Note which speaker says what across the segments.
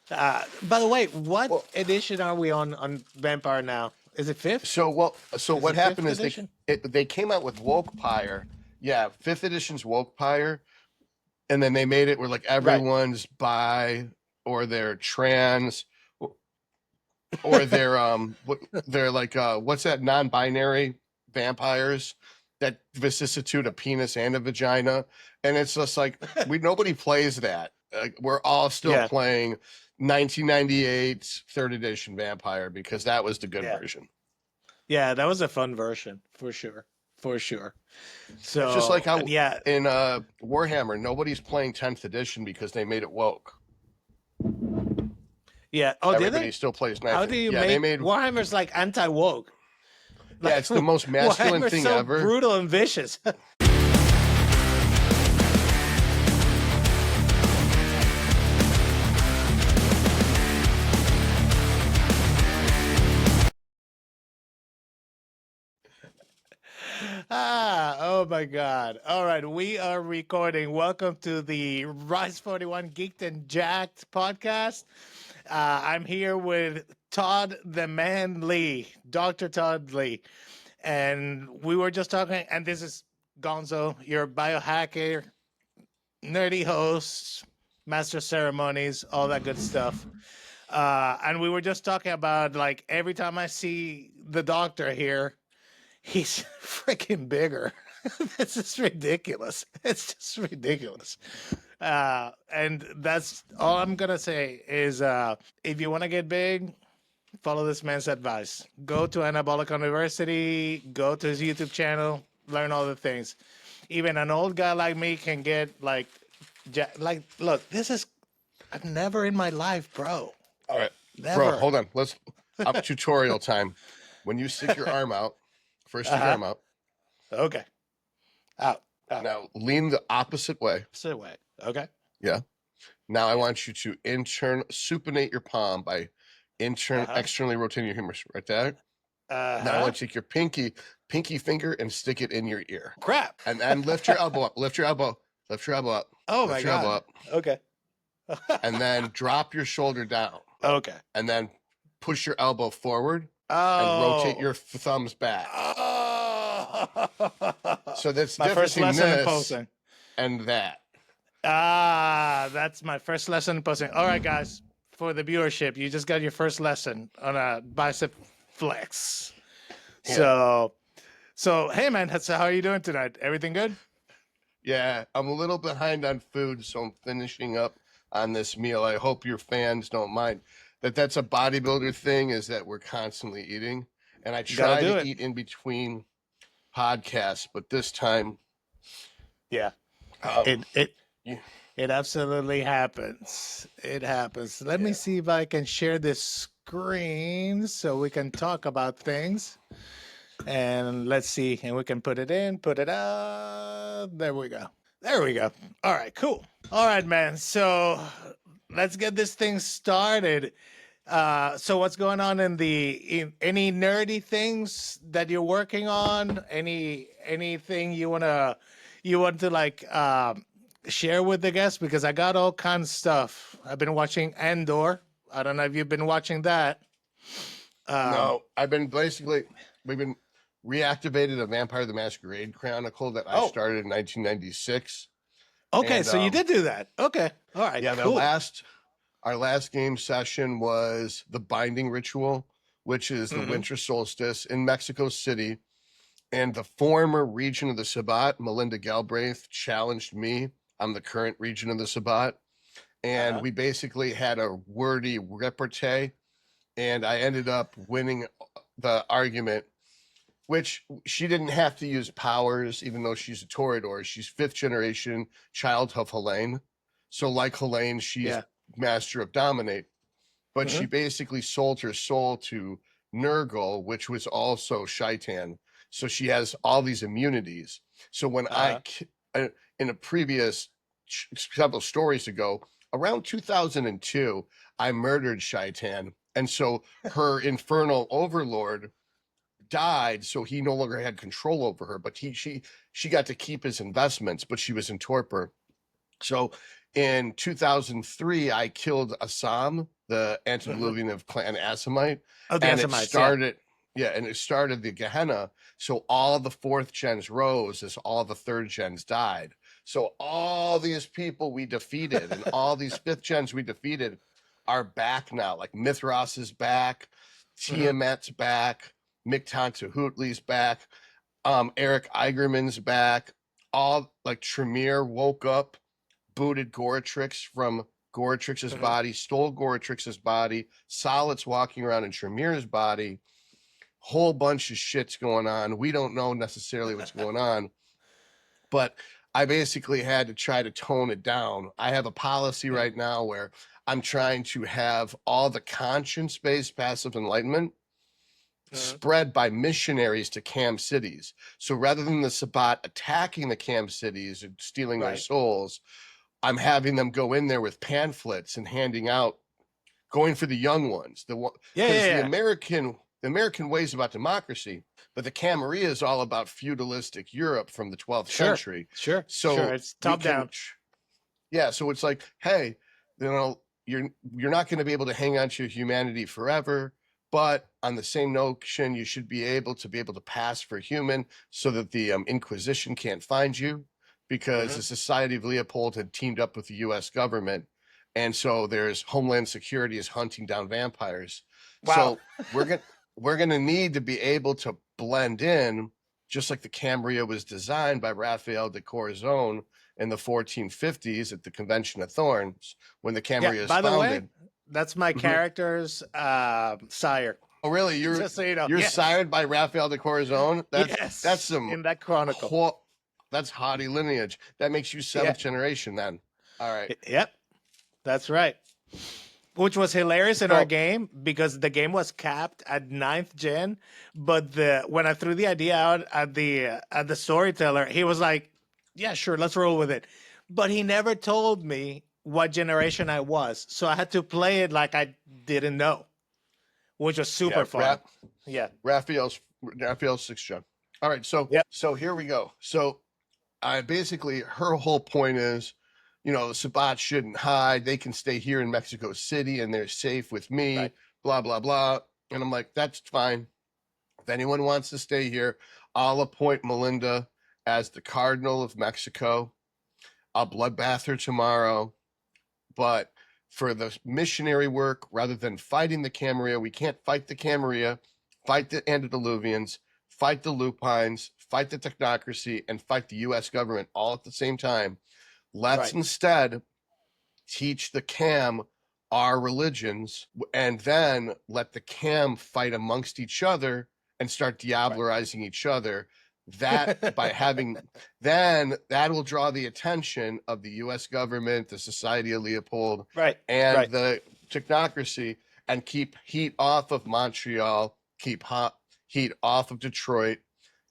Speaker 1: By the way, what
Speaker 2: Well,
Speaker 1: edition are we on Vampire now? Is it fifth?
Speaker 2: so
Speaker 1: Is
Speaker 2: what
Speaker 1: it fifth
Speaker 2: happened is
Speaker 1: edition?
Speaker 2: they came out with Woke Pyre. Yeah, fifth edition's Woke Pyre, and then they made it where like
Speaker 1: Right.
Speaker 2: everyone's bi or they're trans or they're like what's that non-binary vampires that vicissitude a penis and a vagina, and it's just like nobody plays that. We're all still
Speaker 1: Yeah.
Speaker 2: playing 1998 third edition vampire because that was the good
Speaker 1: Yeah.
Speaker 2: version.
Speaker 1: Yeah, that was a fun version for sure. For sure.
Speaker 2: It's just like
Speaker 1: So,
Speaker 2: how
Speaker 1: yeah.
Speaker 2: in Warhammer nobody's playing 10th edition because they made it woke.
Speaker 1: Yeah. Oh, did
Speaker 2: Everybody
Speaker 1: they?
Speaker 2: still plays
Speaker 1: How
Speaker 2: 9th.
Speaker 1: do you
Speaker 2: Yeah, they
Speaker 1: make
Speaker 2: made.
Speaker 1: Warhammer's like anti-woke?
Speaker 2: Yeah,
Speaker 1: Like
Speaker 2: it's the most masculine
Speaker 1: Warhammer's
Speaker 2: thing
Speaker 1: so
Speaker 2: ever.
Speaker 1: brutal and vicious. Oh my God. All right, we are recording. Welcome to the Rise 41 Geeked and Jacked podcast. I'm here with Todd the Man Lee, Dr. Todd Lee. And we were just talking, and this is Gonzo, your biohacker, nerdy host, master of ceremonies, all that good stuff. And we were just talking about like every time I see the doctor here, he's freaking bigger. This is ridiculous. It's just ridiculous. And that's all I'm gonna say is if you want to get big, follow this man's advice. Go to Anabolic University, go to his YouTube channel, learn all the things. Even an old guy like me can get like look, this is I've never in my life, bro.
Speaker 2: All right,
Speaker 1: Never.
Speaker 2: bro, hold on. Let's up tutorial time. When you stick your arm out, first stick your arm out.
Speaker 1: Okay. Out.
Speaker 2: Now lean the opposite way.
Speaker 1: Sit way. Okay.
Speaker 2: Yeah. Now I want you to supinate your palm by externally rotating your humerus right there. Now I want you to take your pinky finger and stick it in your ear.
Speaker 1: Crap.
Speaker 2: And then lift your elbow up. Lift your elbow. Lift your elbow up.
Speaker 1: Oh
Speaker 2: lift
Speaker 1: my
Speaker 2: your elbow
Speaker 1: God.
Speaker 2: up.
Speaker 1: Okay.
Speaker 2: And then drop your shoulder down.
Speaker 1: Okay.
Speaker 2: And then push your elbow forward and
Speaker 1: Oh.
Speaker 2: rotate your thumbs back.
Speaker 1: Oh.
Speaker 2: So that's
Speaker 1: my first
Speaker 2: different
Speaker 1: lesson in
Speaker 2: this
Speaker 1: posing.
Speaker 2: and that.
Speaker 1: That's my first lesson in posing. All right, guys, for the viewership, you just got your first lesson on a bicep flex. Yeah. So hey man, how are you doing tonight? Everything good?
Speaker 2: Yeah, I'm a little behind on food, so I'm finishing up on this meal. I hope your fans don't mind. That's a bodybuilder thing, is that we're constantly eating. And I try to eat in between podcasts, but this time,
Speaker 1: yeah, it absolutely happens. It happens. Let me see if I can share this screen so we can talk about things. And let's see, and we can put it in, put it out. There we go. There we go. All right, cool. All right, man. So let's get this thing started. So what's going on in any nerdy things that you're working on? Anything you want to like share with the guests? Because I got all kinds of stuff. I've been watching Andor. I don't know if you've been watching that.
Speaker 2: No, we've been reactivated a Vampire the Masquerade Chronicle that I started in 1996.
Speaker 1: Okay, so you did do that. Okay, all right.
Speaker 2: Yeah,
Speaker 1: cool.
Speaker 2: Our last game session was the Binding Ritual, which is the winter solstice in Mexico City. And the former region of the Sabbat, Melinda Galbraith, challenged me on the current region of the Sabbat. And we basically had a wordy repartee. And I ended up winning the argument, which she didn't have to use powers, even though she's a Toreador. She's 5th generation child of Helene. So like Helene, she's master of dominate. But she basically sold her soul to Nurgle, which was also Shaitan. So she has all these immunities. So when in a previous several stories ago, around 2002, I murdered Shaitan. And so her infernal overlord died, so he no longer had control over her, but she got to keep his investments, but she was in torpor. So in 2003, I killed Assam, the antediluvian of clan Assamite.
Speaker 1: Oh, the
Speaker 2: And it
Speaker 1: Assamites,
Speaker 2: started, and it started the Gehenna. So all the fourth gens rose as all the third gens died. So all these people we defeated and all these fifth gens we defeated are back now. Like Mithras is back, Tiamat's back, Miktantahuatli's back, Eric Eigerman's back. All like Tremere woke up, booted Goratrix from Goratrix's body, stole Goratrix's body. Solid's walking around in Tremere's body. Whole bunch of shit's going on. We don't know necessarily what's going on, but I basically had to try to tone it down. I have a policy right now where I'm trying to have all the conscience-based passive enlightenment spread by missionaries to Cam cities. So rather than the Sabbat attacking the Cam cities and stealing their souls, I'm having them go in there with pamphlets and handing out, going for the young ones. The American way is about democracy, but the Camarilla is all about feudalistic Europe from the 12th century.
Speaker 1: Sure. It's top down.
Speaker 2: Yeah, so it's like, hey, you're not going to be able to hang on to your humanity forever, but on the same notion, you should be able to pass for human so that the Inquisition can't find you, because the Society of Leopold had teamed up with the U.S. government, and so there's Homeland Security is hunting down vampires.
Speaker 1: Wow.
Speaker 2: So we're gonna need to be able to blend in, just like the Camarilla was designed by Raphael de Corazon in the 1450s at the Convention of Thorns, when the Camarilla is founded. By the way,
Speaker 1: that's my character's sire.
Speaker 2: Oh, really?
Speaker 1: Just so you know.
Speaker 2: You're sired by Raphael de Corazon? That's some
Speaker 1: in that chronicle.
Speaker 2: That's haughty lineage. That makes you seventh generation then. All right.
Speaker 1: Yep. That's right. Which was hilarious in our game, because the game was capped at 9th gen, but when I threw the idea out at the storyteller, he was like, "Yeah, sure, let's roll with it." But he never told me what generation I was, so I had to play it like I didn't know, which was super fun.
Speaker 2: Raphael's 6th gen. All right, so here we go. So I basically, her whole point is, the Sabbat shouldn't hide. They can stay here in Mexico City and they're safe with me, blah, blah, blah. And I'm like, that's fine. If anyone wants to stay here, I'll appoint Melinda as the Cardinal of Mexico. I'll bloodbath her tomorrow. But for the missionary work, rather than fighting the Camarilla, we can't fight the Camarilla, fight the antediluvians, fight the lupines, fight the technocracy, and fight the U.S. government all at the same time. Let's instead teach the Cam our religions, and then let the Cam fight amongst each other and start diablerizing each other. That by having, then that will draw the attention of the U.S. government, the Society of Leopold, and the technocracy, and keep heat off of Montreal, keep heat off of Detroit,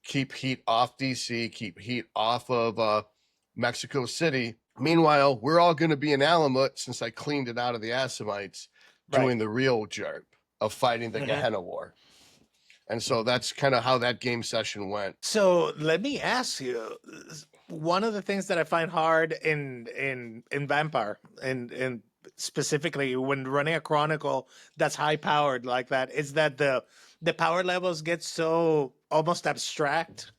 Speaker 2: keep heat off DC, keep heat off of Mexico City. Meanwhile, we're all going to be in Alamut, since I cleaned it out of the Assamites, doing the real job of fighting the Gehenna War. And so that's kind of how that game session went.
Speaker 1: So let me ask you, one of the things that I find hard in Vampire, and specifically when running a chronicle that's high powered like that, is that the power levels get so almost abstract,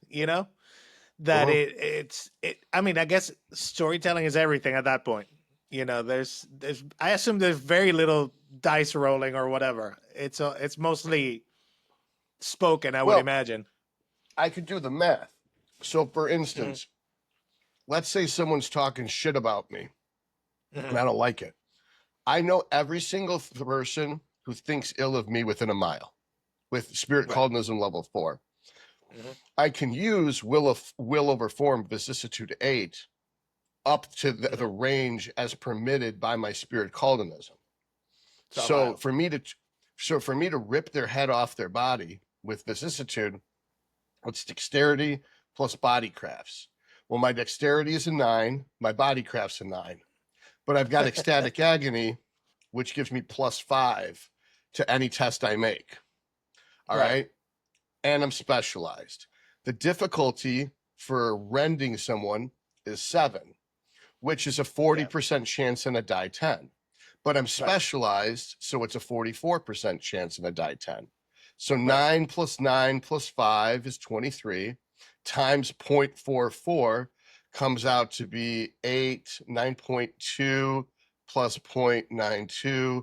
Speaker 1: that it's I mean, I guess storytelling is everything at that point. There's I assume there's very little dice rolling or whatever. It's mostly spoken, I would imagine.
Speaker 2: I could do the math. So for instance, let's say someone's talking shit about me and I don't like it. I know every single person who thinks ill of me within a mile with spirit callinism level 4. I can use will over form vicissitude 8 up to the range as permitted by my spirit callinism. So for me to rip their head off their body with vicissitude, it's dexterity plus body crafts. Well, my dexterity is a 9, my body craft's a 9, but I've got ecstatic agony, which gives me +5 to any test I make. All right. And I'm specialized. The difficulty for rending someone is 7, which is a 40% chance in a die 10. but I'm specialized, so it's a 44% chance in a die 10. So
Speaker 1: Right.
Speaker 2: 9 plus 9 plus 5 is 23, times 0.44 comes out to be 8, 9.2 plus 0.92.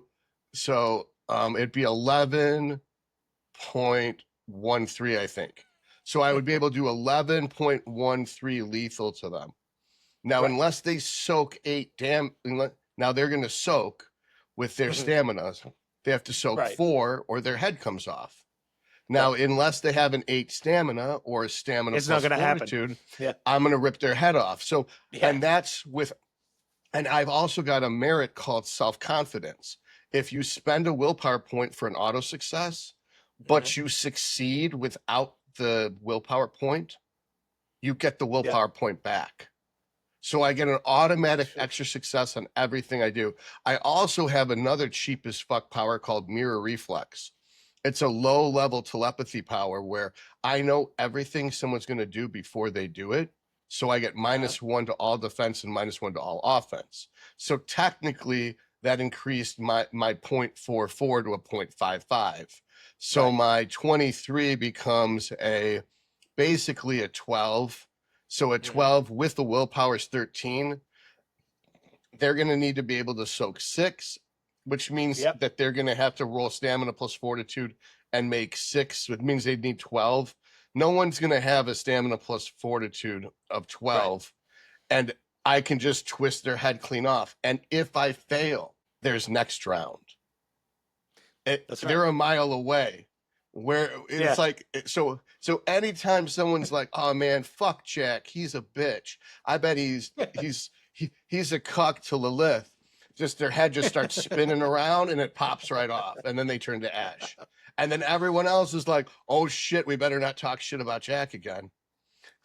Speaker 2: So it'd be 11.13, I think. So I would be able to do 11.13 lethal to them. Now,
Speaker 1: Right.
Speaker 2: unless they soak 8 now they're going to soak with their stamina. They have to soak
Speaker 1: Right.
Speaker 2: 4 or their head comes off. Now, unless they have an 8 stamina or a stamina
Speaker 1: It's not
Speaker 2: plus
Speaker 1: going to
Speaker 2: fortitude,
Speaker 1: happen. Yeah.
Speaker 2: I'm going to rip their head off. So,
Speaker 1: Yeah.
Speaker 2: and that's with, and I've also got a merit called self-confidence. If you spend a willpower point for an auto success, but you succeed without the willpower point, you get the willpower point back. So I get an automatic extra success on everything I do. I also have another cheap as fuck power called mirror reflex. It's a low level telepathy power where I know everything someone's going to do before they do it. So I get -1 to all defense and -1 to all offense. So technically that increased my 0.44 to a 0.55. So my 23 becomes basically a 12. So a 12 with the willpower is 13. They're going to need to be able to soak 6, which means that they're going to have to roll stamina plus fortitude and make 6. It means they'd need 12. No one's going to have a stamina plus fortitude of 12. And I can just twist their head clean off. And if I fail, there's next round. They're a mile away. Where it's like, so anytime someone's like, oh man, fuck Jack, he's a bitch. I bet he's a cuck to Lilith. Just their head just starts spinning around and it pops right off. And then they turn to ash. And then everyone else is like, oh shit, we better not talk shit about Jack again.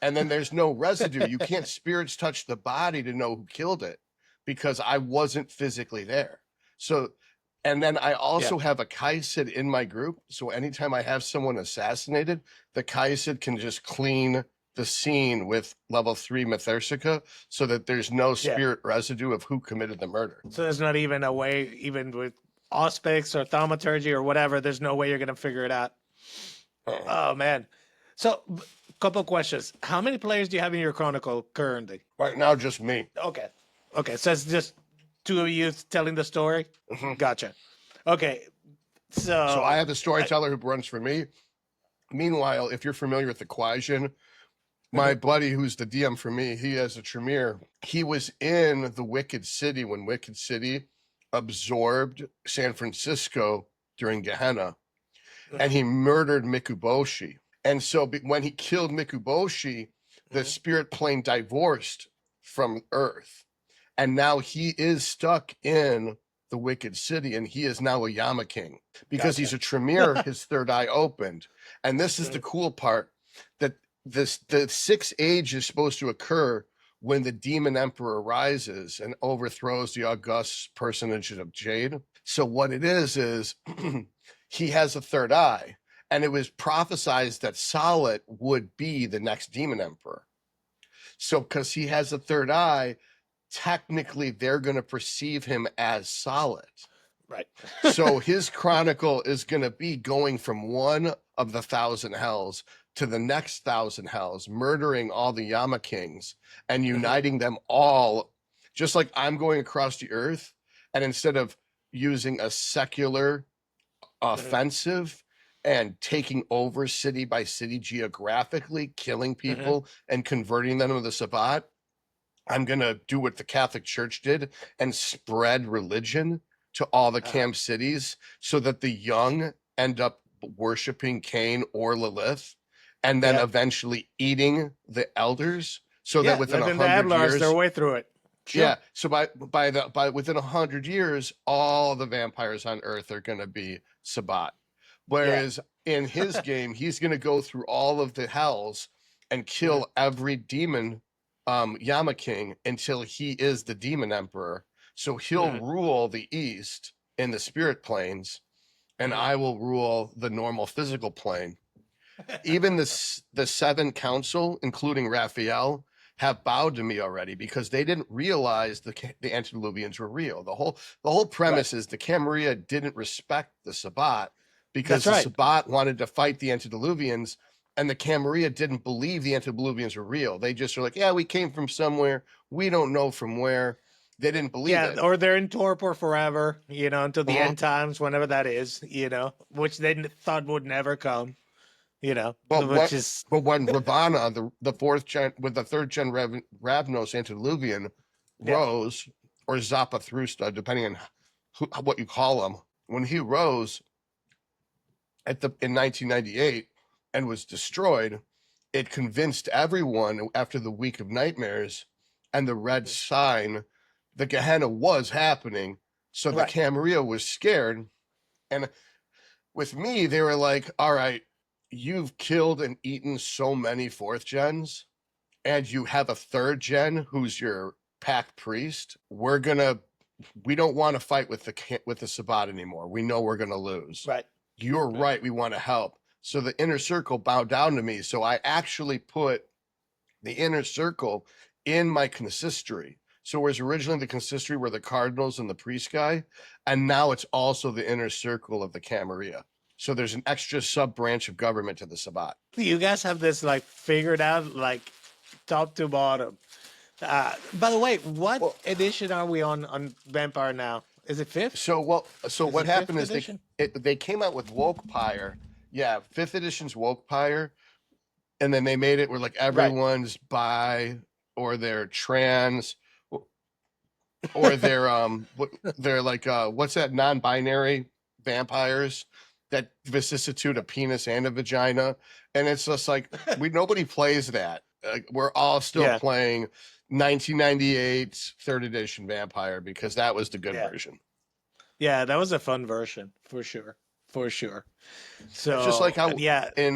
Speaker 2: And then there's no residue. You can't spirits touch the body to know who killed it because I wasn't physically there. So, and then I also have a Kaisid in my group. So anytime I have someone assassinated, the Kaisid can just clean the scene with level 3 Methersica so that there's no spirit residue of who committed the murder.
Speaker 1: So there's not even a way, even with auspics or thaumaturgy or whatever, there's no way you're going to figure it out. Oh, man. So, couple questions. How many players do you have in your Chronicle currently?
Speaker 2: Right now, just me.
Speaker 1: Okay. So it's just 2 of you telling the story? Gotcha. Okay. So
Speaker 2: I have a storyteller who runs for me. Meanwhile, if you're familiar with the Quasian, my buddy who's the DM for me, he has a Tremere. He was in the Wicked City when Wicked City absorbed San Francisco during Gehenna, and he murdered Mikuboshi. And so when he killed Mikuboshi, the spirit plane divorced from Earth. And now he is stuck in the Wicked City, and he is now a Yama King. Because he's a Tremere, his third eye opened. And this is the cool part, that the 6th age is supposed to occur when the demon emperor rises and overthrows the august personage of Jade. So what it is he has a third eye, and it was prophesized that Salat would be the next demon emperor. So because he has a third eye, technically they're going to perceive him as Salat.
Speaker 1: Right.
Speaker 2: So his chronicle is going to be going from one of the 1,000 hells to the next 1,000 hells, murdering all the Yama Kings and uniting them all, just like I'm going across the earth. And instead of using a secular offensive and taking over city by city geographically, killing people and converting them to the Sabbat, I'm going to do what the Catholic Church did and spread religion to all the camp cities so that the young end up worshiping Cain or Lilith and then eventually eating the elders so that within 100 years
Speaker 1: their way through it. Sure.
Speaker 2: Yeah, so by within 100 years, all the vampires on Earth are going to be Sabbat. Whereas in his game, he's going to go through all of the hells and kill every demon Yama King until he is the demon emperor. So he'll rule the East in the spirit planes, and I will rule the normal physical plane. Even the 7 council, including Raphael, have bowed to me already because they didn't realize the antediluvians were real. The whole premise is the Camarilla didn't respect the Sabbat because
Speaker 1: That's
Speaker 2: the
Speaker 1: right.
Speaker 2: Sabbat wanted to fight the antediluvians, and the Camarilla didn't believe the antediluvians were real. They just were like, yeah, we came from somewhere. We don't know from where. They didn't believe
Speaker 1: Yeah,
Speaker 2: it.
Speaker 1: or they're in torpor forever, until the
Speaker 2: Mhm.
Speaker 1: end times, whenever that is, which they thought would never come,
Speaker 2: But
Speaker 1: which
Speaker 2: what?
Speaker 1: is
Speaker 2: But when Ravana, the fourth gen, with the third gen Ravnos antediluvian,
Speaker 1: yeah,
Speaker 2: rose, or Zarathustra, depending on what you call him, when he rose in 1998 and was destroyed, it convinced everyone after the week of nightmares and the red sign, the Gehenna was happening. So the
Speaker 1: right.
Speaker 2: Camarilla was scared, and with me, they were like, all right, you've killed and eaten so many fourth gens, and you have a third gen who's your pack priest. We don't want to fight with the Sabbat anymore. We know we're gonna lose.
Speaker 1: Right.
Speaker 2: You're
Speaker 1: Right.
Speaker 2: right. We want to help. So the inner circle bowed down to me. So I actually put the inner circle in my consistory. So whereas originally the consistory were the cardinals and the priest guy, and now it's also the inner circle of the Camarilla. So there's an extra sub branch of government to the Sabbat.
Speaker 1: You guys have this like figured out, like top to bottom. By the way, what
Speaker 2: Well,
Speaker 1: edition are we on Vampire now? Is it fifth?
Speaker 2: so
Speaker 1: Is
Speaker 2: what
Speaker 1: it fifth
Speaker 2: happened is
Speaker 1: edition?
Speaker 2: they came out with Woke Pyre. Yeah, fifth edition's Woke Pyre, and then they made it where like
Speaker 1: Right.
Speaker 2: everyone's bi or they're trans or they're like what's that non-binary vampires that vicissitude a penis and a vagina, and it's just like nobody plays that. We're all still
Speaker 1: Yeah.
Speaker 2: playing 1998 third edition vampire because that was the good
Speaker 1: Yeah.
Speaker 2: version.
Speaker 1: Yeah, that was a fun version for sure. For sure.
Speaker 2: It's just like
Speaker 1: So,
Speaker 2: how
Speaker 1: and yeah,
Speaker 2: in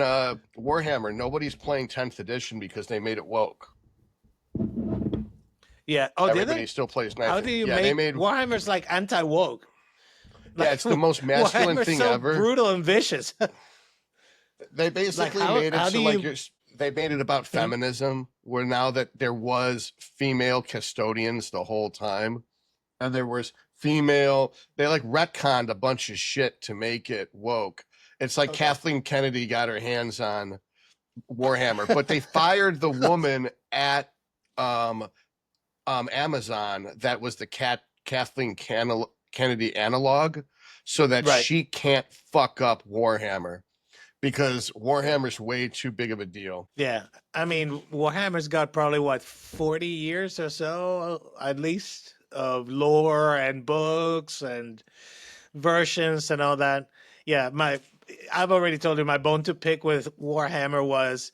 Speaker 2: Warhammer nobody's playing 10th edition because they made it woke.
Speaker 1: yeah. Oh, did
Speaker 2: Everybody
Speaker 1: they?
Speaker 2: still plays
Speaker 1: How
Speaker 2: 9th.
Speaker 1: do you
Speaker 2: Yeah, they
Speaker 1: make
Speaker 2: made.
Speaker 1: Warhammer's like anti-woke?
Speaker 2: Yeah,
Speaker 1: Like
Speaker 2: it's the most masculine
Speaker 1: Warhammer's
Speaker 2: thing
Speaker 1: so
Speaker 2: ever.
Speaker 1: brutal and vicious.
Speaker 2: They
Speaker 1: Like
Speaker 2: basically
Speaker 1: how
Speaker 2: made it
Speaker 1: how do
Speaker 2: so like
Speaker 1: you
Speaker 2: they made it about
Speaker 1: hmm?
Speaker 2: feminism, where now that there was female custodians the whole time, and there was female, they like retconned a bunch of shit to make it woke. It's like
Speaker 1: Okay.
Speaker 2: Kathleen Kennedy got her hands on Warhammer, but they fired the woman at um Amazon that was the Kathleen Kennedy analog, so that
Speaker 1: Right.
Speaker 2: she can't fuck up Warhammer because Warhammer's way too big of a deal.
Speaker 1: Yeah. I mean, Warhammer's got probably what 40 years or so at least of lore and books and versions and all that. Yeah, I've already told you my bone to pick with Warhammer was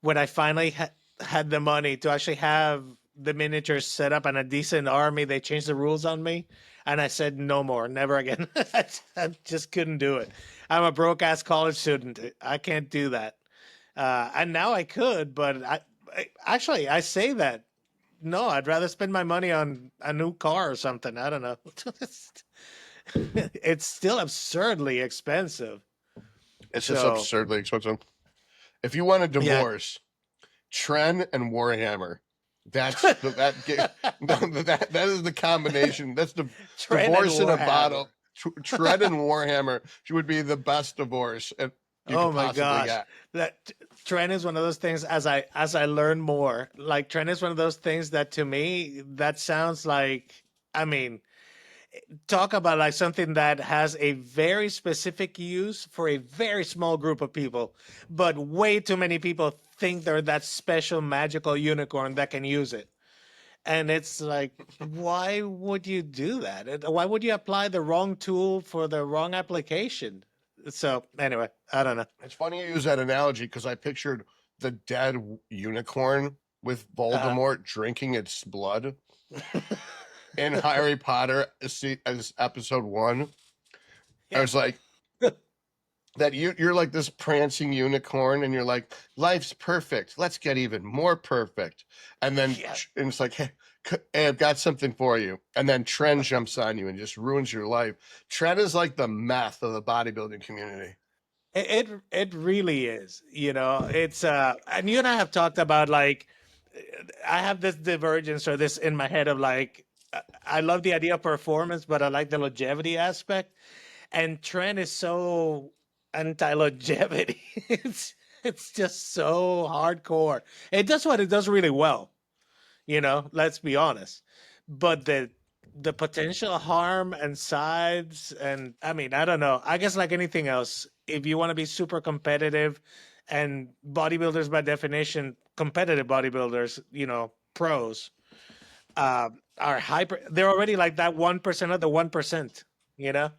Speaker 1: when I finally had the money to actually have the miniatures set up and a decent army. They changed the rules on me, and I said no more, never again. I just couldn't do it. I'm a broke ass college student. I can't do that. And now I could, but actually I say that no, I'd rather spend my money on a new car or something. I don't know. It's still absurdly expensive.
Speaker 2: It's just
Speaker 1: So
Speaker 2: absurdly expensive. If you want a
Speaker 1: yeah,
Speaker 2: divorce, Tren and Warhammer. That's that is the combination. That's the
Speaker 1: Tren and
Speaker 2: divorce in a
Speaker 1: Warhammer.
Speaker 2: bottle. Tren and Warhammer would be the best divorce you
Speaker 1: Oh
Speaker 2: could
Speaker 1: my
Speaker 2: possibly
Speaker 1: gosh,
Speaker 2: get.
Speaker 1: that Tren is one of those things. As I learn more, like Tren is one of those things that to me that sounds like. I mean, talk about like something that has a very specific use for a very small group of people, but way too many people think they're that special magical unicorn that can use it. And it's like, why would you do that? Why would you apply the wrong tool for the wrong application? So anyway, I don't know.
Speaker 2: It's funny you use that analogy because I pictured the dead unicorn with
Speaker 1: Uh,
Speaker 2: Voldemort drinking its blood in Harry Potter as episode 1. I
Speaker 1: yeah,
Speaker 2: was like, that you're like this prancing unicorn and you're like, life's perfect, let's get even more perfect, and then
Speaker 1: yeah.
Speaker 2: and it's like, hey, I've got something for you, and then Tren jumps on you and just ruins your life. Tren is like the meth of the bodybuilding community.
Speaker 1: It really is. It's and you and I have talked about like I have this divergence or this in my head of like, I love the idea of performance, but I like the longevity aspect. And Tren is so anti-longevity. It's just so hardcore. It does what it does really well, let's be honest. But the potential harm and sides, and I mean, I don't know. I guess like anything else, if you want to be super competitive, and bodybuilders by definition, competitive bodybuilders, pros, are hyper. They're already like that 1% of the 1%. You know,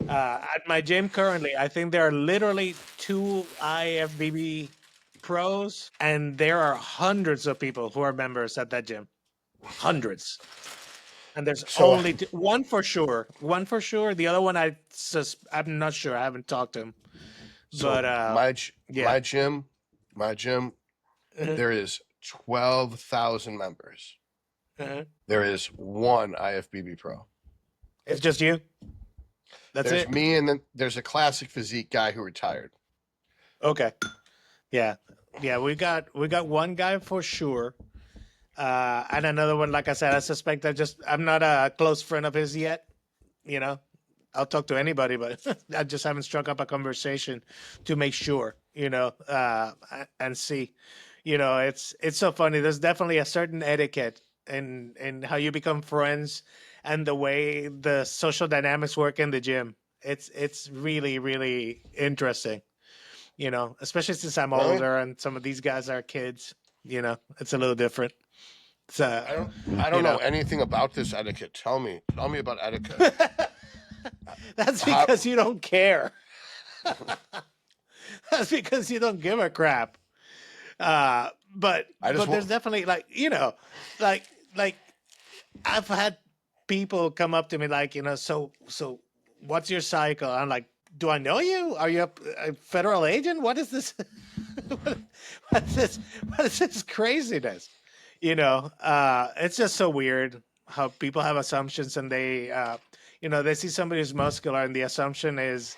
Speaker 1: at my gym currently, I think there are literally two IFBB pros, and there are hundreds of people who are members at that gym. Hundreds. And there's
Speaker 2: So
Speaker 1: only one for sure. One for sure. The other one, I'm not sure. I haven't talked to him.
Speaker 2: so
Speaker 1: But yeah.
Speaker 2: my gym,
Speaker 1: Uh-huh.
Speaker 2: there is 12,000 members.
Speaker 1: Uh-huh.
Speaker 2: There is one IFBB pro.
Speaker 1: It's just you. That's
Speaker 2: There's
Speaker 1: it.
Speaker 2: me, and then there's a classic physique guy who retired.
Speaker 1: Okay. Yeah. Yeah. We got one guy for sure. And another one, like I said, I suspect I'm not a close friend of his yet. You know, I'll talk to anybody, but I just haven't struck up a conversation to make sure, and see. It's so funny. There's definitely a certain etiquette in how you become friends and the way the social dynamics work in the gym. It's really, really interesting, especially since I'm
Speaker 2: Really?
Speaker 1: older and some of these guys are kids, it's a little different. So
Speaker 2: I don't know anything about this etiquette. Tell me about etiquette.
Speaker 1: that's
Speaker 2: How-
Speaker 1: because you don't care. That's because you don't give a crap. But
Speaker 2: I just
Speaker 1: there's
Speaker 2: want-
Speaker 1: definitely like I've had people come up to me like, so what's your cycle? I'm like, do I know you? Are you a federal agent? What is this? what is this? What is this craziness? It's just so weird how people have assumptions and they see somebody who's muscular and the assumption is,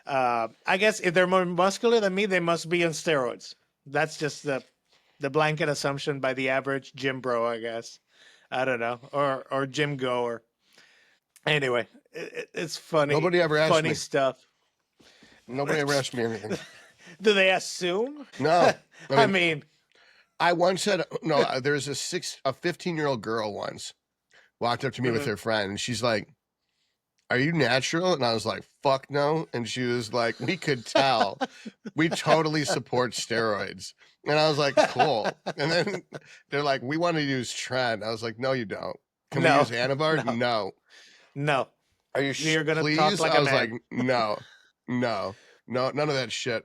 Speaker 1: I guess if they're more muscular than me, they must be on steroids. That's just the blanket assumption by the average gym bro, I guess. I don't know, or gym goer. Anyway, it's funny.
Speaker 2: Nobody ever asked
Speaker 1: funny
Speaker 2: me.
Speaker 1: stuff.
Speaker 2: Nobody ever asked me anything.
Speaker 1: Do they assume?
Speaker 2: No.
Speaker 1: I mean,
Speaker 2: I once said no. There's a 15-year-old girl once walked up to me with her friend, and she's like, "Are you natural?" And I was like, "Fuck no." And she was like, "We could tell. We totally support steroids." And I was like, "Cool." And then they're like, "We want to use Tren." I was like, "No, you don't. Can we
Speaker 1: No.
Speaker 2: use Anavar?"
Speaker 1: No.
Speaker 2: No. Are you
Speaker 1: You're gonna
Speaker 2: please?
Speaker 1: talk like
Speaker 2: I
Speaker 1: a
Speaker 2: was like,
Speaker 1: man.
Speaker 2: no, none of that shit.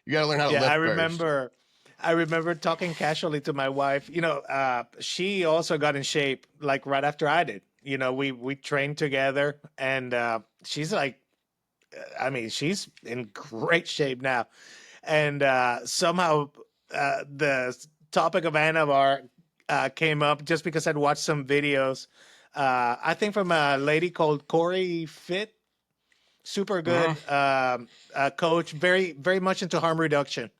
Speaker 2: You got to learn how to lift
Speaker 1: I
Speaker 2: first.
Speaker 1: remember talking casually to my wife. She also got in shape like right after I did. We trained together, and she's like, I mean, she's in great shape now. And somehow the topic of Anavar came up just because I'd watched some videos. I think from a lady called Corey Fit, super good coach, very very much into harm reduction.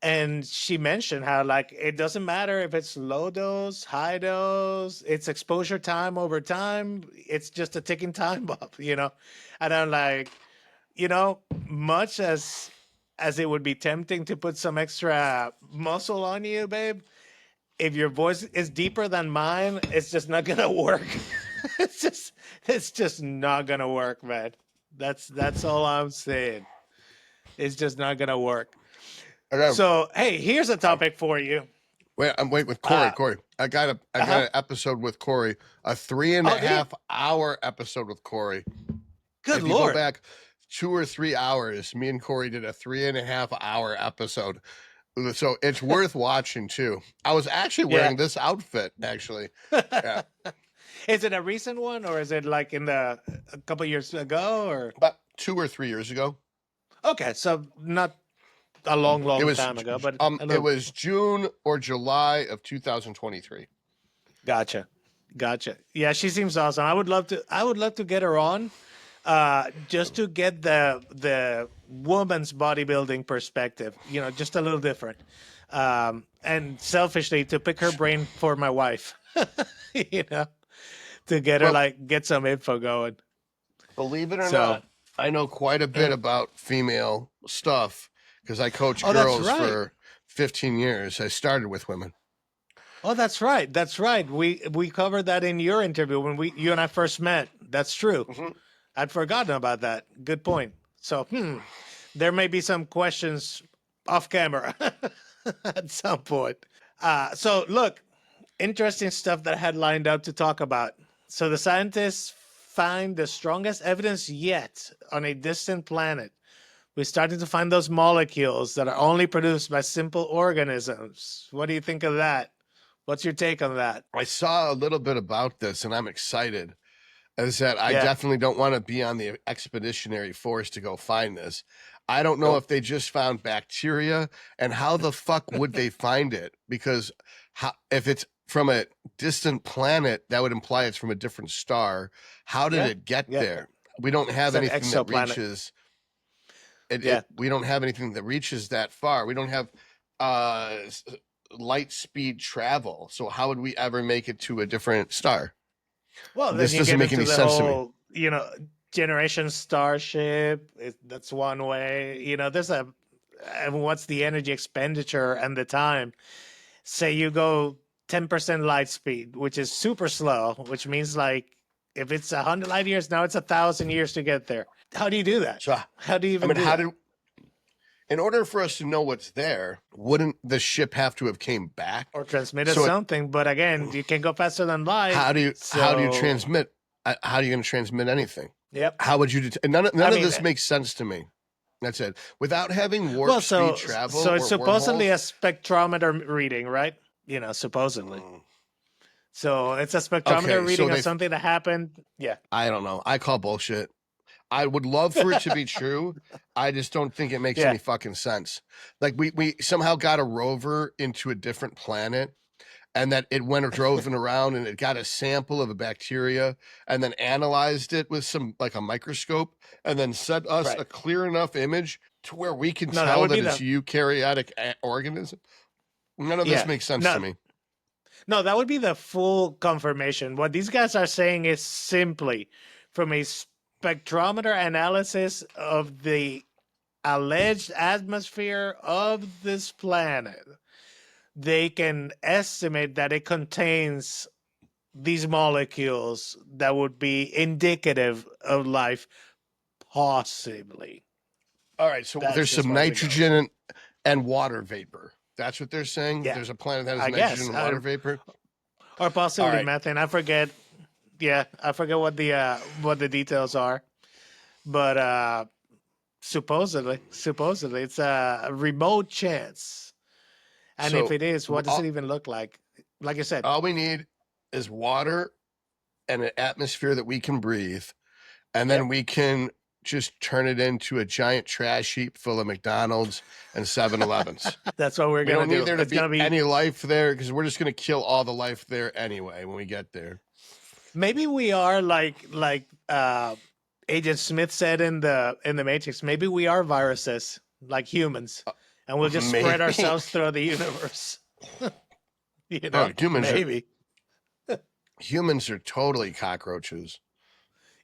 Speaker 1: And she mentioned how like it doesn't matter if it's low dose, high dose, it's exposure time over time. It's just a ticking time bomb. And I'm like, much as it would be tempting to put some extra muscle on you, babe, if your voice is deeper than mine, it's just not gonna work. it's just not gonna work, man. That's all I'm saying. It's just not gonna work.
Speaker 2: Okay.
Speaker 1: So hey, here's a topic for you.
Speaker 2: Wait, I'm waiting with Corey. Corey, I got an episode with Corey, a 3.5 hour episode with Corey.
Speaker 1: Good
Speaker 2: if you
Speaker 1: Lord.
Speaker 2: go back 2 or 3 hours, me and Corey did a 3.5 hour episode. So it's worth watching too. I was actually wearing this outfit, actually. Yeah.
Speaker 1: Is it a recent one, or is it like a couple years ago, or
Speaker 2: about 2 or 3 years ago?
Speaker 1: Okay, so not a long time ago, but
Speaker 2: it was June or July of 2023.
Speaker 1: Gotcha. Yeah, she seems awesome. I would love to get her on, just to get the woman's bodybuilding perspective. Just a little different. And selfishly to pick her brain for my wife, you know, to get her
Speaker 2: Well,
Speaker 1: like get some info going.
Speaker 2: believe it or
Speaker 1: So,
Speaker 2: not, I know quite a bit about female stuff because I coach
Speaker 1: oh, that's
Speaker 2: girls
Speaker 1: right.
Speaker 2: for 15 years. I started with women.
Speaker 1: Oh, that's right. That's right. We covered that in your interview when you and I first met. That's true.
Speaker 2: Mhm.
Speaker 1: I'd forgotten about that. Good point. So, there may be some questions off camera at some point. So, look, interesting stuff that I had lined up to talk about. So, the scientists find the strongest evidence yet on a distant planet. We're starting to find those molecules that are only produced by simple organisms. What do you think of that? What's your take on that?
Speaker 2: I saw a little bit about this and I'm excited. Is that I
Speaker 1: Yeah.
Speaker 2: definitely don't want to be on the expeditionary force to go find this. I don't know
Speaker 1: Nope.
Speaker 2: if they just found bacteria and how the fuck would they find it? Because if it's from a distant planet, that would imply it's from a different star. How did
Speaker 1: Yeah.
Speaker 2: it get
Speaker 1: Yeah.
Speaker 2: there? We don't
Speaker 1: It's
Speaker 2: have
Speaker 1: an
Speaker 2: anything that
Speaker 1: exoplanet.
Speaker 2: reaches
Speaker 1: Yeah.
Speaker 2: we don't have anything that reaches that far. We don't have uh light speed travel. So how would we ever make it to a different star?
Speaker 1: Well, then
Speaker 2: This
Speaker 1: you
Speaker 2: doesn't
Speaker 1: get
Speaker 2: make
Speaker 1: into
Speaker 2: any
Speaker 1: the
Speaker 2: sense to me.
Speaker 1: whole, generation starship. That's one way. There's and what's the energy expenditure and the time? Say you go 10% light speed, which is super slow, which means like if it's 100 light years, now it's 1,000 years to get there. How do you do that?
Speaker 2: So
Speaker 1: How do you
Speaker 2: I
Speaker 1: even
Speaker 2: mean,
Speaker 1: do
Speaker 2: how
Speaker 1: that?
Speaker 2: did in order for us to know what's there, wouldn't the ship have to have came back?
Speaker 1: Or transmitted
Speaker 2: So
Speaker 1: something, but again, you can go faster than light.
Speaker 2: how do you
Speaker 1: So,
Speaker 2: transmit? How are you going to transmit anything?
Speaker 1: yep.
Speaker 2: How would you?
Speaker 1: I
Speaker 2: None of
Speaker 1: mean,
Speaker 2: this makes sense to me. That's it. Without having
Speaker 1: well,
Speaker 2: warp speed
Speaker 1: so
Speaker 2: travel
Speaker 1: it's
Speaker 2: or
Speaker 1: supposedly a
Speaker 2: wormholes.
Speaker 1: spectrometer reading, right? Supposedly.
Speaker 2: Mm,
Speaker 1: So it's a spectrometer
Speaker 2: okay, so
Speaker 1: reading of something that happened. Yeah.
Speaker 2: I don't know. I call bullshit. I would love for it to be true. I just don't think it makes
Speaker 1: Yeah.
Speaker 2: any fucking sense. Like we somehow got a rover into a different planet and that it went driving around and it got a sample of a bacteria and then analyzed it with some like a microscope and then sent us
Speaker 1: Right.
Speaker 2: a clear enough image to where we can
Speaker 1: No, that
Speaker 2: tell
Speaker 1: would be
Speaker 2: that it's
Speaker 1: the
Speaker 2: eukaryotic organism. None of this
Speaker 1: yeah.
Speaker 2: makes sense to
Speaker 1: No,
Speaker 2: me.
Speaker 1: no, that would be the full confirmation. What these guys are saying is simply from a spectrometer analysis of the alleged atmosphere of this planet, they can estimate that it contains these molecules that would be indicative of life, possibly.
Speaker 2: All right, so
Speaker 1: That's
Speaker 2: there's
Speaker 1: as
Speaker 2: some
Speaker 1: far as it goes.
Speaker 2: nitrogen and water vapor. That's what they're saying.
Speaker 1: Yeah,
Speaker 2: There's a planet that has
Speaker 1: I
Speaker 2: nitrogen
Speaker 1: guess,
Speaker 2: and water vapor.
Speaker 1: or
Speaker 2: All
Speaker 1: possibly
Speaker 2: right.
Speaker 1: methane. I forget. Yeah, I forget what the details are, but supposedly it's a remote chance. And if
Speaker 2: So
Speaker 1: it is, what does it
Speaker 2: all,
Speaker 1: even look like? Like I said,
Speaker 2: all we need is water and an atmosphere that we can breathe, and then
Speaker 1: yep,
Speaker 2: we can just turn it into a giant trash heap full of McDonald's and 7-Elevens.
Speaker 1: that's what we're
Speaker 2: We
Speaker 1: gonna
Speaker 2: don't need
Speaker 1: do.
Speaker 2: there to
Speaker 1: It's
Speaker 2: be
Speaker 1: gonna be
Speaker 2: any life there because we're just going to kill all the life there anyway when we get there.
Speaker 1: maybe we are like Agent Smith said in the Matrix. Maybe we are viruses like humans, and we'll just spread
Speaker 2: Maybe.
Speaker 1: ourselves throughout the universe.
Speaker 2: Oh,
Speaker 1: Maybe.
Speaker 2: humans are totally cockroaches.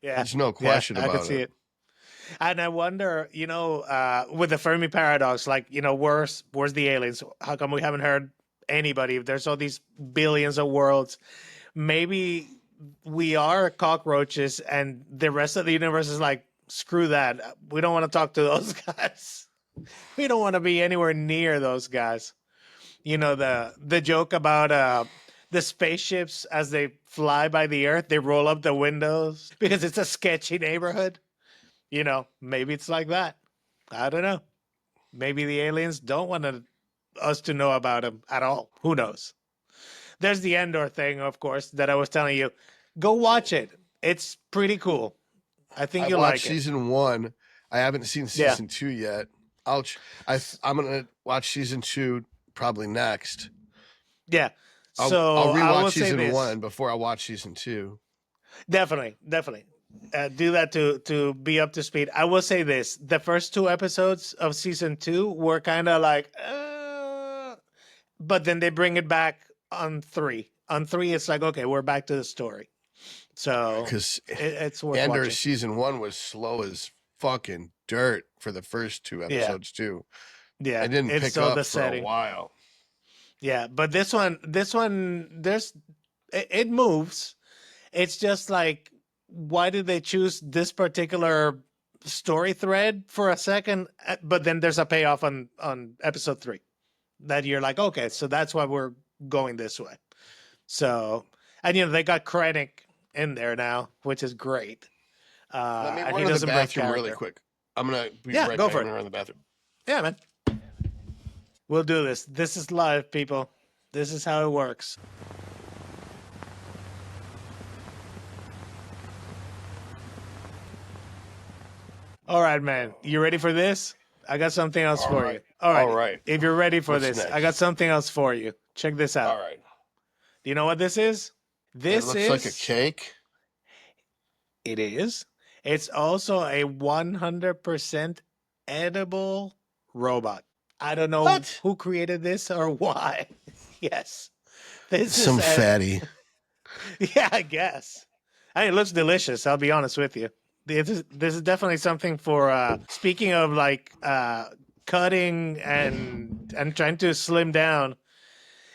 Speaker 1: Yeah,
Speaker 2: There's no
Speaker 1: yeah,
Speaker 2: question
Speaker 1: I could
Speaker 2: about
Speaker 1: see
Speaker 2: it.
Speaker 1: it. And I wonder, with the Fermi paradox, like, where's the aliens? How come we haven't heard anybody? If there's all these billions of worlds, maybe we are cockroaches, and the rest of the universe is like, screw that. We don't want to talk to those guys. We don't want to be anywhere near those guys. The joke about the spaceships as they fly by the Earth, they roll up the windows because it's a sketchy neighborhood. Maybe it's like that. I don't know. Maybe the aliens don't want us to know about them at all. Who knows? There's the Endor thing, of course, that I was telling you. Go watch it. It's pretty cool. I think
Speaker 2: I
Speaker 1: you'll
Speaker 2: watched
Speaker 1: like it.
Speaker 2: season 1. I haven't seen
Speaker 1: Yeah.
Speaker 2: season 2 yet. I'm gonna watch season 2 probably next.
Speaker 1: Yeah.
Speaker 2: I'll
Speaker 1: So I
Speaker 2: rewatch
Speaker 1: will say
Speaker 2: season
Speaker 1: this.
Speaker 2: 1 before I watch season 2.
Speaker 1: Definitely, definitely. Do that to be up to speed. I will say this: the first two episodes of season 2 were kind of like, but then they bring it back on 3. On 3, it's like, okay, we're back to the story. So
Speaker 2: Because
Speaker 1: it's worth
Speaker 2: Andor
Speaker 1: watching.
Speaker 2: season 1 was slow as fucking dirt for the first 2 episodes too.
Speaker 1: Yeah,
Speaker 2: It didn't
Speaker 1: it's
Speaker 2: pick
Speaker 1: so
Speaker 2: up
Speaker 1: the
Speaker 2: for a
Speaker 1: setting.
Speaker 2: while.
Speaker 1: Yeah, but this one, it moves. It's just like, why did they choose this particular story thread for a second? But then there's a payoff on episode 3 that you're like, okay, so that's why we're going this way. So, and they got Krennic in there now, which is great.
Speaker 2: Let me
Speaker 1: And
Speaker 2: run
Speaker 1: he
Speaker 2: to the
Speaker 1: doesn't break
Speaker 2: bathroom really
Speaker 1: character.
Speaker 2: quick. I'm gonna be
Speaker 1: Yeah,
Speaker 2: right
Speaker 1: go
Speaker 2: back.
Speaker 1: for
Speaker 2: I'm
Speaker 1: it.
Speaker 2: gonna run to the bathroom.
Speaker 1: Yeah, man. We'll do this. This is live, people. This is how it works. All right, man. You ready for this? I got something else
Speaker 2: All
Speaker 1: for
Speaker 2: right.
Speaker 1: you. All right.
Speaker 2: All right.
Speaker 1: If you're ready for
Speaker 2: What's
Speaker 1: this,
Speaker 2: next?
Speaker 1: I got something else for you. Check this out.
Speaker 2: All right.
Speaker 1: Do you know what this is?
Speaker 2: It
Speaker 1: This
Speaker 2: looks
Speaker 1: is
Speaker 2: like a cake.
Speaker 1: It is. It's also a 100% edible robot. I don't know
Speaker 2: What?
Speaker 1: who created this or why. Yes. This
Speaker 2: Some
Speaker 1: is
Speaker 2: fatty.
Speaker 1: yeah, I guess. It looks delicious, I'll be honest with you. This is definitely something for speaking of like cutting and trying to slim down.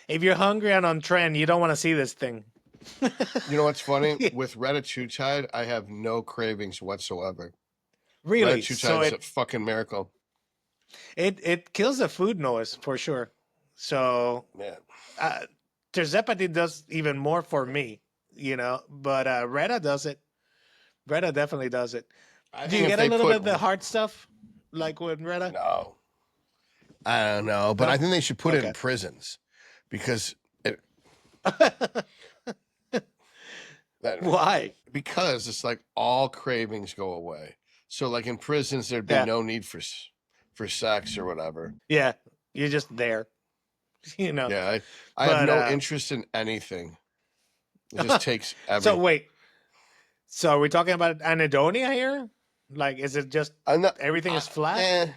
Speaker 1: If you're hungry and on Tren, you don't want to see this thing.
Speaker 2: You know what's funny? With Ratatouille, I have no cravings whatsoever.
Speaker 1: Really? So
Speaker 2: Ratatouille is a fucking miracle.
Speaker 1: it kills the food noise for sure. So
Speaker 2: Man.
Speaker 1: Terzepati does even more for me, but Retta does it. Retta definitely does it.
Speaker 2: I
Speaker 1: Do
Speaker 2: think
Speaker 1: you
Speaker 2: if
Speaker 1: get a
Speaker 2: they
Speaker 1: little bit
Speaker 2: put
Speaker 1: of the hard stuff like with Retta?
Speaker 2: no, I don't know, but
Speaker 1: No?
Speaker 2: I think they should put it in
Speaker 1: Okay.
Speaker 2: prisons because
Speaker 1: Why?
Speaker 2: because it's like all cravings go away. So like in prisons, there'd be
Speaker 1: Yeah.
Speaker 2: no need for sex or whatever.
Speaker 1: Yeah. You're just there.
Speaker 2: Yeah, I have no interest in anything. It just takes everything.
Speaker 1: So wait. So are we talking about Anhedonia here? Like, is it just everything is flat?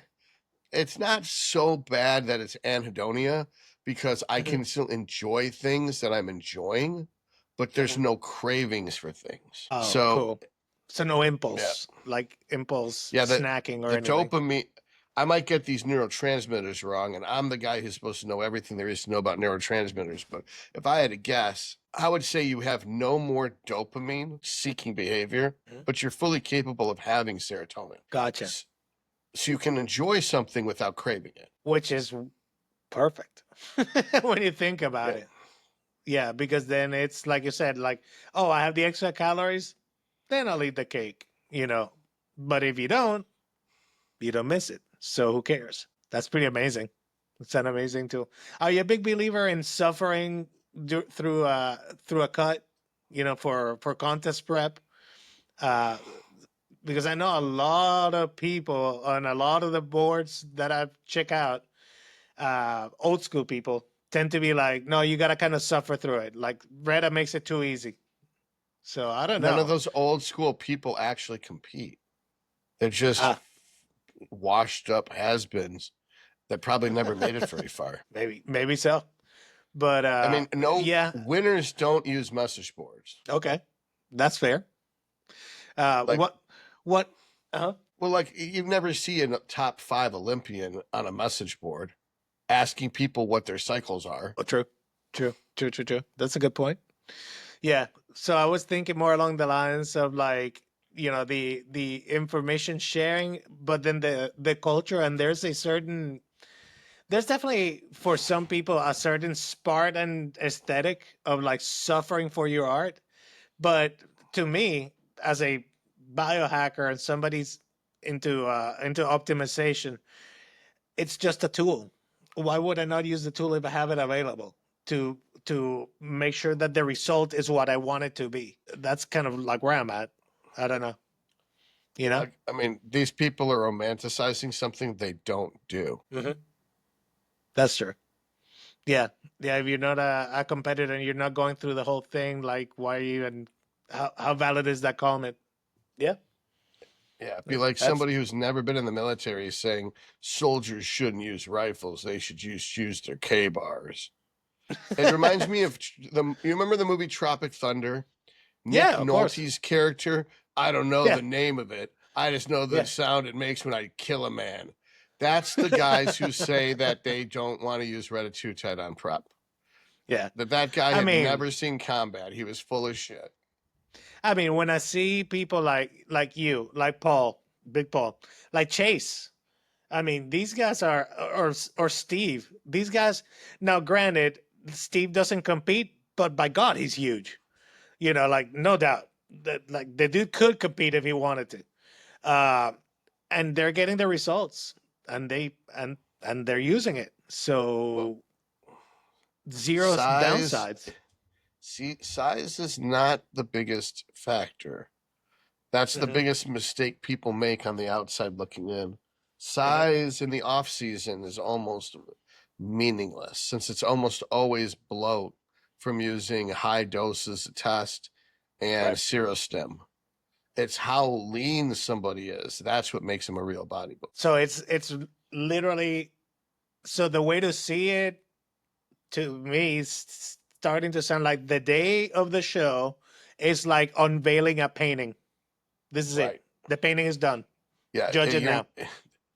Speaker 2: It's not so bad that it's Anhedonia because I can still enjoy things that I'm enjoying, but there's no cravings for things.
Speaker 1: Oh,
Speaker 2: So
Speaker 1: cool. So no impulse, like impulse snacking or
Speaker 2: the
Speaker 1: anything.
Speaker 2: dopamine. I might get these neurotransmitters wrong, and I'm the guy who's supposed to know everything there is to know about neurotransmitters. But if I had to guess, I would say you have no more dopamine seeking behavior, but you're fully capable of having serotonin.
Speaker 1: Gotcha.
Speaker 2: So you can enjoy something without craving it.
Speaker 1: Which is perfect when you think about it. Yeah, because then it's like you said, like, oh, I have the extra calories, then I'll eat the cake, But if you don't miss it. So who cares? That's pretty amazing. It's an amazing tool. Are you a big believer in suffering through a cut, for contest prep? Because I know a lot of people on a lot of the boards that I've checked out, old school people tend to be like, no, you got to kind of suffer through it. Like Retta makes it too easy. So I don't know.
Speaker 2: None of those old school people actually compete. They're just washed up has-beens that probably never made it very far.
Speaker 1: Maybe so. But
Speaker 2: I mean, winners don't use message boards.
Speaker 1: Okay. That's fair. What
Speaker 2: well, like you never see a top 5 Olympian on a message board asking people what their cycles are.
Speaker 1: Oh, true. That's a good point. Yeah. So I was thinking more along the lines of like, the information sharing, but then the culture, and there's definitely for some people a certain Spartan aesthetic of like suffering for your art. But to me, as a biohacker and somebody's into optimization, it's just a tool. Why would I not use the tool if I have it available to make sure that the result is what I want it to be? That's kind of like where I'm at. I don't know.
Speaker 2: I mean, these people are romanticizing something they don't do.
Speaker 1: Mm-hmm. That's true. Yeah. If you're not a competitor and you're not going through the whole thing, like why are you even how valid is that comment? Yeah.
Speaker 2: Yeah, it'd be like
Speaker 1: That's
Speaker 2: somebody who's never been in the military saying soldiers shouldn't use rifles; they should use their K bars. It reminds me of you remember the movie Tropic Thunder?
Speaker 1: yeah,
Speaker 2: Nick
Speaker 1: of course.
Speaker 2: Nolte's character. I don't know
Speaker 1: Yeah,
Speaker 2: the name of it. I just know the
Speaker 1: yeah,
Speaker 2: sound it makes when I kill a man. That's the guys who say that they don't want to use Redditutite on prep.
Speaker 1: yeah.
Speaker 2: That guy
Speaker 1: I
Speaker 2: had
Speaker 1: mean,
Speaker 2: never seen combat. He was full of shit.
Speaker 1: when I see people like you, like Paul, Big Paul, like Chase. I mean, these guys are or Steve. These guys. Now, granted, Steve doesn't compete, but by God, he's huge. Like no doubt that like the dude could compete if he wanted to. Uh, and they're getting the results, and they're using it.
Speaker 2: Well,
Speaker 1: So zero
Speaker 2: size,
Speaker 1: downsides.
Speaker 2: see, size is not the biggest factor. That's the
Speaker 1: Hmm.
Speaker 2: biggest mistake people make on the outside looking in.
Speaker 1: Hmm.
Speaker 2: Size in the off season is almost meaningless since it's almost always bloat from using high doses of test and
Speaker 1: Right.
Speaker 2: serostim. It's how lean somebody is. That's what makes them a real bodybuilder.
Speaker 1: So it's literally so the way to see it to me is starting to sound like the day of the show is like unveiling a painting. This is it.
Speaker 2: Right.
Speaker 1: The painting is done.
Speaker 2: Yeah.
Speaker 1: Judge it
Speaker 2: You're,
Speaker 1: now.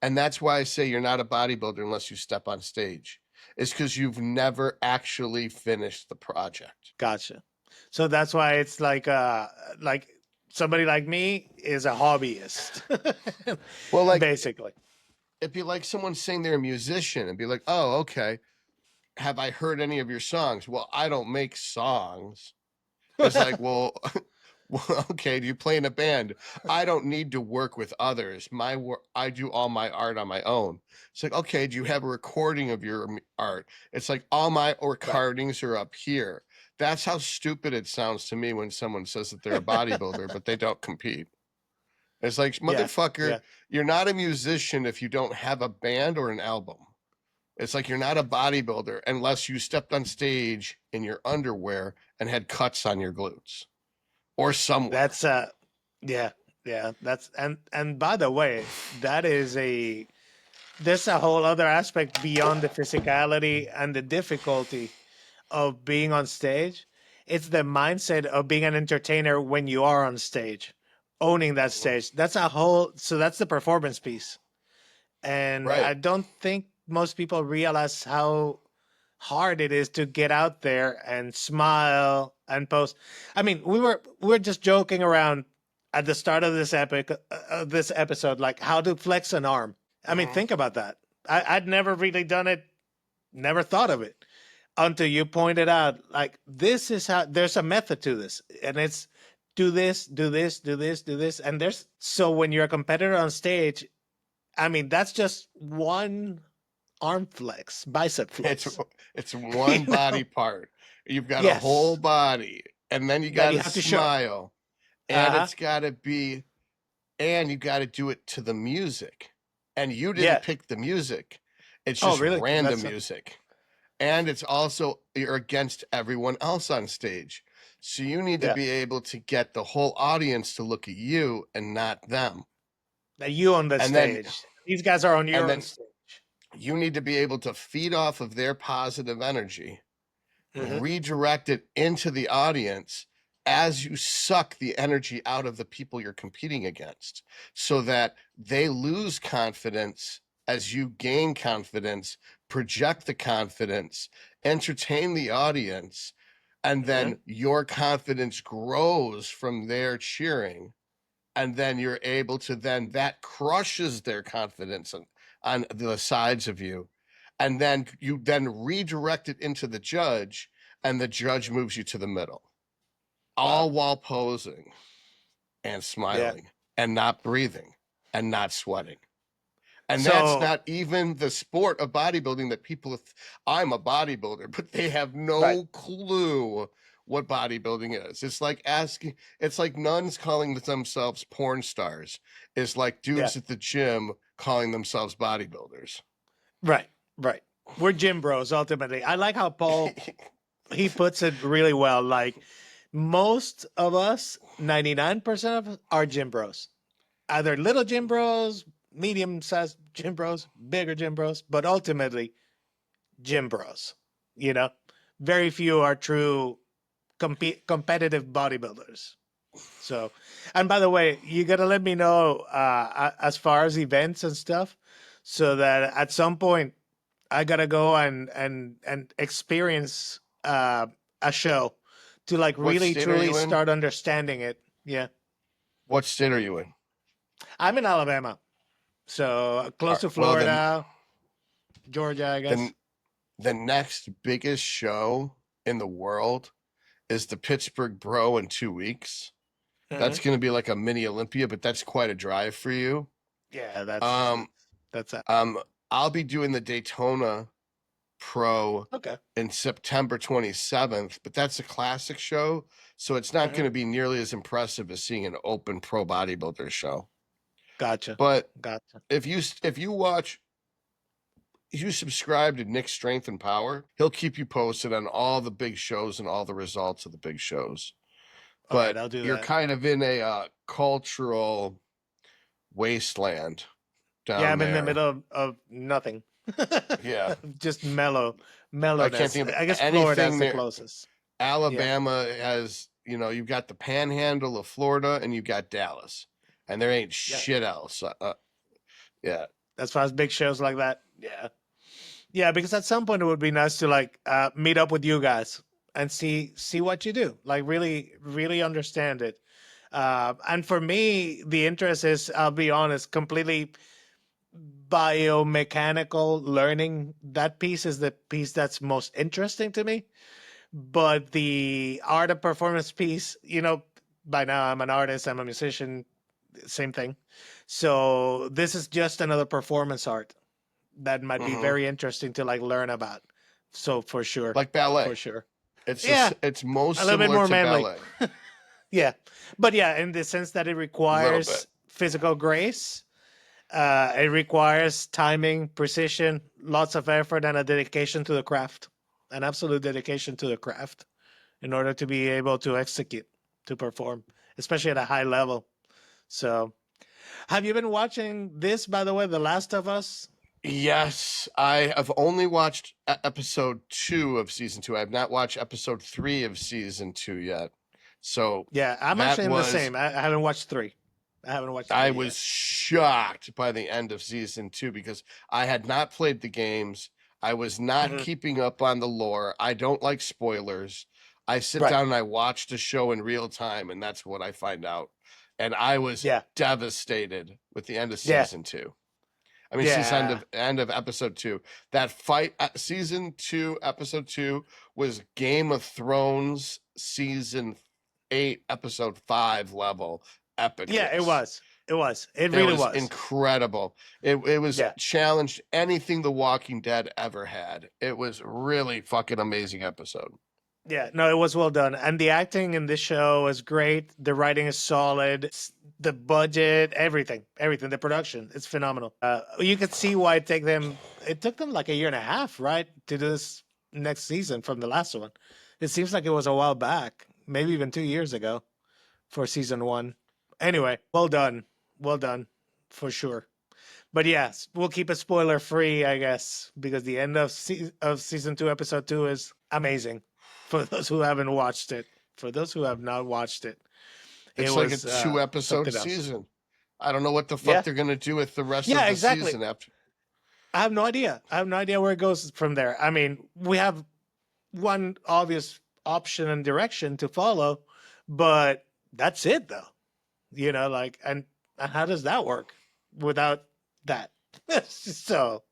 Speaker 2: and that's why I say you're not a bodybuilder unless you step on stage. It's because you've never actually finished the project.
Speaker 1: Gotcha. So that's why it's like somebody like me is a hobbyist.
Speaker 2: Well, like
Speaker 1: Basically.
Speaker 2: it'd be like someone saying they're a musician and be like, oh, okay. Have I heard any of your songs? Well, I don't make songs. It's like, well, well, okay, do you play in a band? I don't need to work with others. My work, I do all my art on my own. It's like, okay, do you have a recording of your art? It's like all my
Speaker 1: Right.
Speaker 2: recordings are up here. That's how stupid it sounds to me when someone says that they're a bodybuilder, but they don't compete. It's like,
Speaker 1: Yeah.
Speaker 2: motherfucker,
Speaker 1: Yeah.
Speaker 2: you're not a musician if you don't have a band or an album. It's like you're not a bodybuilder unless you stepped on stage in your underwear and had cuts on your glutes or somewhere.
Speaker 1: That's yeah. Yeah. That's and by the way, that is a there's a whole other aspect beyond the physicality and the difficulty of being on stage. It's the mindset of being an entertainer when you are on stage, owning that stage. That's a whole, so that's the performance piece. And
Speaker 2: Right.
Speaker 1: I don't think most people realize how hard it is to get out there and smile and post. I mean, we were just joking around at the start of this episode, like how to flex an arm. I mean,
Speaker 2: Mhm.
Speaker 1: think about that. I'd never really done it, never thought of it until you pointed out, like, this is how there's a method to this, and it's do this, do this, do this, do this, and there's so when you're a competitor on stage, I mean, that's just one arm flex, bicep
Speaker 2: It's
Speaker 1: flex.
Speaker 2: it's
Speaker 1: You
Speaker 2: one
Speaker 1: know?
Speaker 2: body part. You've got a whole
Speaker 1: Yes,
Speaker 2: body, and then you
Speaker 1: that
Speaker 2: got
Speaker 1: you
Speaker 2: to
Speaker 1: have to show.
Speaker 2: smile,
Speaker 1: Uh
Speaker 2: and
Speaker 1: huh.
Speaker 2: it's got to be, and you got to do it to the music. And you didn't
Speaker 1: Yeah.
Speaker 2: pick the music. It's
Speaker 1: Oh,
Speaker 2: just
Speaker 1: really?
Speaker 2: random
Speaker 1: That's
Speaker 2: music. And it's also you're against everyone else on stage. So you need to
Speaker 1: yeah.
Speaker 2: be able to get the whole audience to look at you and not them.
Speaker 1: That you on the
Speaker 2: And then
Speaker 1: stage. These guys are on
Speaker 2: and
Speaker 1: your own
Speaker 2: then
Speaker 1: stage.
Speaker 2: you need to be able to feed off of their positive energy,
Speaker 1: Hmm.
Speaker 2: redirect it into the audience as you suck the energy out of the people you're competing against so that they lose confidence as you gain confidence, project the confidence, entertain the audience, and
Speaker 1: Hmm.
Speaker 2: then your confidence grows from their cheering. And then you're able to then that crushes their confidence on the sides of you. And then you then redirect it into the judge, and the judge moves you to the middle,
Speaker 1: Wow.
Speaker 2: all while posing and
Speaker 1: Yeah.
Speaker 2: smiling and not breathing and not sweating. And that's
Speaker 1: So
Speaker 2: not even the sport of bodybuilding that people, I'm a bodybuilder, but they have
Speaker 1: right.
Speaker 2: no clue what bodybuilding is. It's like asking, it's like nuns calling themselves porn stars. It's like
Speaker 1: Yeah.
Speaker 2: dudes at the gym calling themselves bodybuilders.
Speaker 1: Right. Right. We're gym bros ultimately. I like how Paul he puts it really well. Like most of us, 99% of us are gym bros. either little gym bros, medium-sized gym bros, bigger gym bros, but ultimately gym bros. You know, very few are true competitive bodybuilders. So, and by the way, you gotta let me know as far as events and stuff, so that at some point I gotta go and experience a show to like
Speaker 2: What
Speaker 1: really
Speaker 2: state are
Speaker 1: truly
Speaker 2: you in?
Speaker 1: start understanding it. Yeah,
Speaker 2: What state are you in?
Speaker 1: I'm in Alabama, so close to
Speaker 2: Well, then,
Speaker 1: Florida, Georgia, I guess.
Speaker 2: then the next biggest show in the world is the Pittsburgh Bro in 2 weeks.
Speaker 1: Hmm.
Speaker 2: That's going to be like a mini Olympia, but that's quite a drive for you.
Speaker 1: Yeah, that's
Speaker 2: Um,
Speaker 1: that's it.
Speaker 2: I'll be doing the Daytona Pro
Speaker 1: Okay.
Speaker 2: in September 27th, but that's a classic show, so it's not
Speaker 1: Hmm.
Speaker 2: going to be nearly as impressive as seeing an open pro bodybuilder show.
Speaker 1: Gotcha.
Speaker 2: But
Speaker 1: Gotcha.
Speaker 2: if you subscribe to Nick's Strength and Power, he'll keep you posted on all the big shows and all the results of the big shows.
Speaker 1: All right,
Speaker 2: But
Speaker 1: I'll do
Speaker 2: you're
Speaker 1: that.
Speaker 2: kind of in a cultural wasteland
Speaker 1: Yeah,
Speaker 2: down
Speaker 1: I'm in the
Speaker 2: there.
Speaker 1: middle of nothing.
Speaker 2: Yeah.
Speaker 1: Just
Speaker 2: I can't
Speaker 1: mellowness.
Speaker 2: think of
Speaker 1: I guess Florida's
Speaker 2: anything
Speaker 1: the
Speaker 2: there.
Speaker 1: closest. Yeah.
Speaker 2: Alabama has, you've got the panhandle of Florida and you've got Dallas, and there ain't
Speaker 1: Yeah.
Speaker 2: shit else. Yeah.
Speaker 1: As far as big shows like that. Yeah. Yeah, because at some point it would be nice to like meet up with you guys and see what you do. Like really, really understand it. And for me, the interest is, I'll be honest, completely biomechanical learning. That piece is the piece that's most interesting to me. But the art of performance piece, by now I'm an artist, I'm a musician, same thing. So this is just another performance art that might be
Speaker 2: Hmm.
Speaker 1: very interesting to like learn about. So
Speaker 2: Like
Speaker 1: for
Speaker 2: ballet.
Speaker 1: sure.
Speaker 2: It's
Speaker 1: Yeah,
Speaker 2: it's most
Speaker 1: a little bit
Speaker 2: similar
Speaker 1: more
Speaker 2: to
Speaker 1: manly.
Speaker 2: ballet.
Speaker 1: Yeah, but yeah, in the sense that it
Speaker 2: A little bit.
Speaker 1: requires physical grace. It requires timing, precision, lots of effort, and a dedication to the craft, an absolute dedication to the craft in order to be able to execute, to perform, especially at a high level. So, have you been watching this, by the way, The Last of Us?
Speaker 2: Yes, I have only watched episode 2 of season 2. I have not watched episode 3 of season 2 yet. So
Speaker 1: Yeah, I'm
Speaker 2: that
Speaker 1: actually in the
Speaker 2: was
Speaker 1: same. I haven't watched three. I haven't watched
Speaker 2: I
Speaker 1: three
Speaker 2: was
Speaker 1: yet.
Speaker 2: shocked by the end of season 2 because I had not played the games. I was not
Speaker 1: Hmm.
Speaker 2: keeping up on the lore. I don't like spoilers. I sit
Speaker 1: Right.
Speaker 2: down and I watch the show in real time, and that's what I find out. And I was
Speaker 1: Yeah.
Speaker 2: devastated with the end of
Speaker 1: Yeah.
Speaker 2: season 2. I mean, since
Speaker 1: Yeah.
Speaker 2: end of episode 2, that fight, season 2, episode 2 was Game of Thrones season 8, episode 5 level
Speaker 1: Yeah. It
Speaker 2: epicness.
Speaker 1: was. It was. It
Speaker 2: It
Speaker 1: really
Speaker 2: was
Speaker 1: was.
Speaker 2: incredible. It was
Speaker 1: Yeah.
Speaker 2: challenged anything The Walking Dead ever had. It was really fucking amazing episode.
Speaker 1: Yeah, no, it was well done. And the acting in this show is great. The writing is solid. The budget, everything. The production, it's phenomenal. You could see why it took them like a year and a half, right, to do this next season from the last one. It seems like it was a while back, maybe even 2 years ago for season one. Anyway, well done. Well done, for sure. But yes, we'll keep it spoiler free, I guess, because the end of season two, episode two, is amazing. For those who haven't watched it, for those who have not watched it, it
Speaker 2: It's like a
Speaker 1: was
Speaker 2: 2 episode
Speaker 1: something else.
Speaker 2: season. I don't know what the fuck
Speaker 1: Yeah,
Speaker 2: they're gonna do with the rest of
Speaker 1: yeah,
Speaker 2: the
Speaker 1: exactly.
Speaker 2: season after.
Speaker 1: I have no idea. I have no idea where it goes from there. I mean, we have one obvious option and direction to follow, but that's it, though. Like, and how does that work without that? So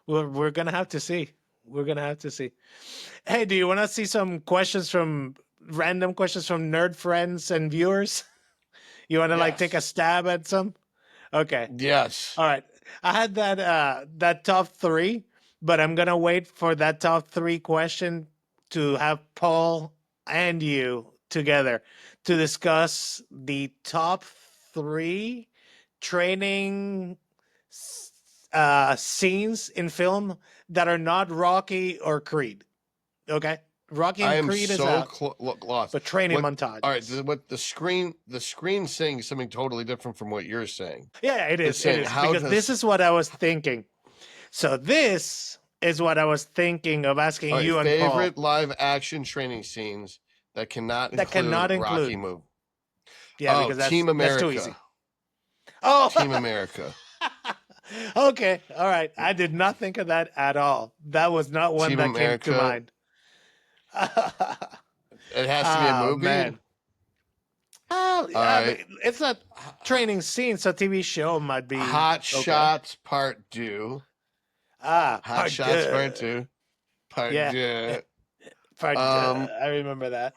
Speaker 1: we're gonna have to see. We're gonna have to see. Hey, do you want to see some questions from random questions from nerd friends and viewers? You want to like take a
Speaker 2: Yes.
Speaker 1: stab at some? Okay.
Speaker 2: Yes.
Speaker 1: All right. I had that top three, but I'm gonna wait for that top three question to have Paul and you together to discuss the top three training scenes in film that are not Rocky or Creed. Okay. Rocky
Speaker 2: I
Speaker 1: and
Speaker 2: am
Speaker 1: Creed is
Speaker 2: so
Speaker 1: out,
Speaker 2: lost.
Speaker 1: but training
Speaker 2: All right,
Speaker 1: montages.
Speaker 2: what the screen saying something totally different from what you're saying.
Speaker 1: Yeah, it
Speaker 2: It's
Speaker 1: is. It
Speaker 2: saying
Speaker 1: is
Speaker 2: how
Speaker 1: because this
Speaker 2: does
Speaker 1: is what I was thinking. So this is what I was thinking of asking
Speaker 2: all right,
Speaker 1: you and Paul.
Speaker 2: favorite live action training scenes that cannot
Speaker 1: That
Speaker 2: include
Speaker 1: cannot
Speaker 2: Rocky
Speaker 1: include.
Speaker 2: movie.
Speaker 1: Yeah,
Speaker 2: Oh,
Speaker 1: because
Speaker 2: Team
Speaker 1: that's too
Speaker 2: America.
Speaker 1: easy. Oh,
Speaker 2: Team America.
Speaker 1: okay. All right. I did not think of that at all. That was not one
Speaker 2: Team
Speaker 1: that came to
Speaker 2: America.
Speaker 1: mind.
Speaker 2: It has to be a
Speaker 1: Oh
Speaker 2: movie.
Speaker 1: man. Oh,
Speaker 2: All
Speaker 1: I
Speaker 2: right.
Speaker 1: mean, it's a training scene, so TV show might be
Speaker 2: Hot
Speaker 1: okay.
Speaker 2: Shots Part 2.
Speaker 1: Ah,
Speaker 2: Hot
Speaker 1: part
Speaker 2: Shots Part
Speaker 1: deux.
Speaker 2: 2. Part
Speaker 1: Yeah,
Speaker 2: 2.
Speaker 1: part deux.
Speaker 2: Um,
Speaker 1: I remember that.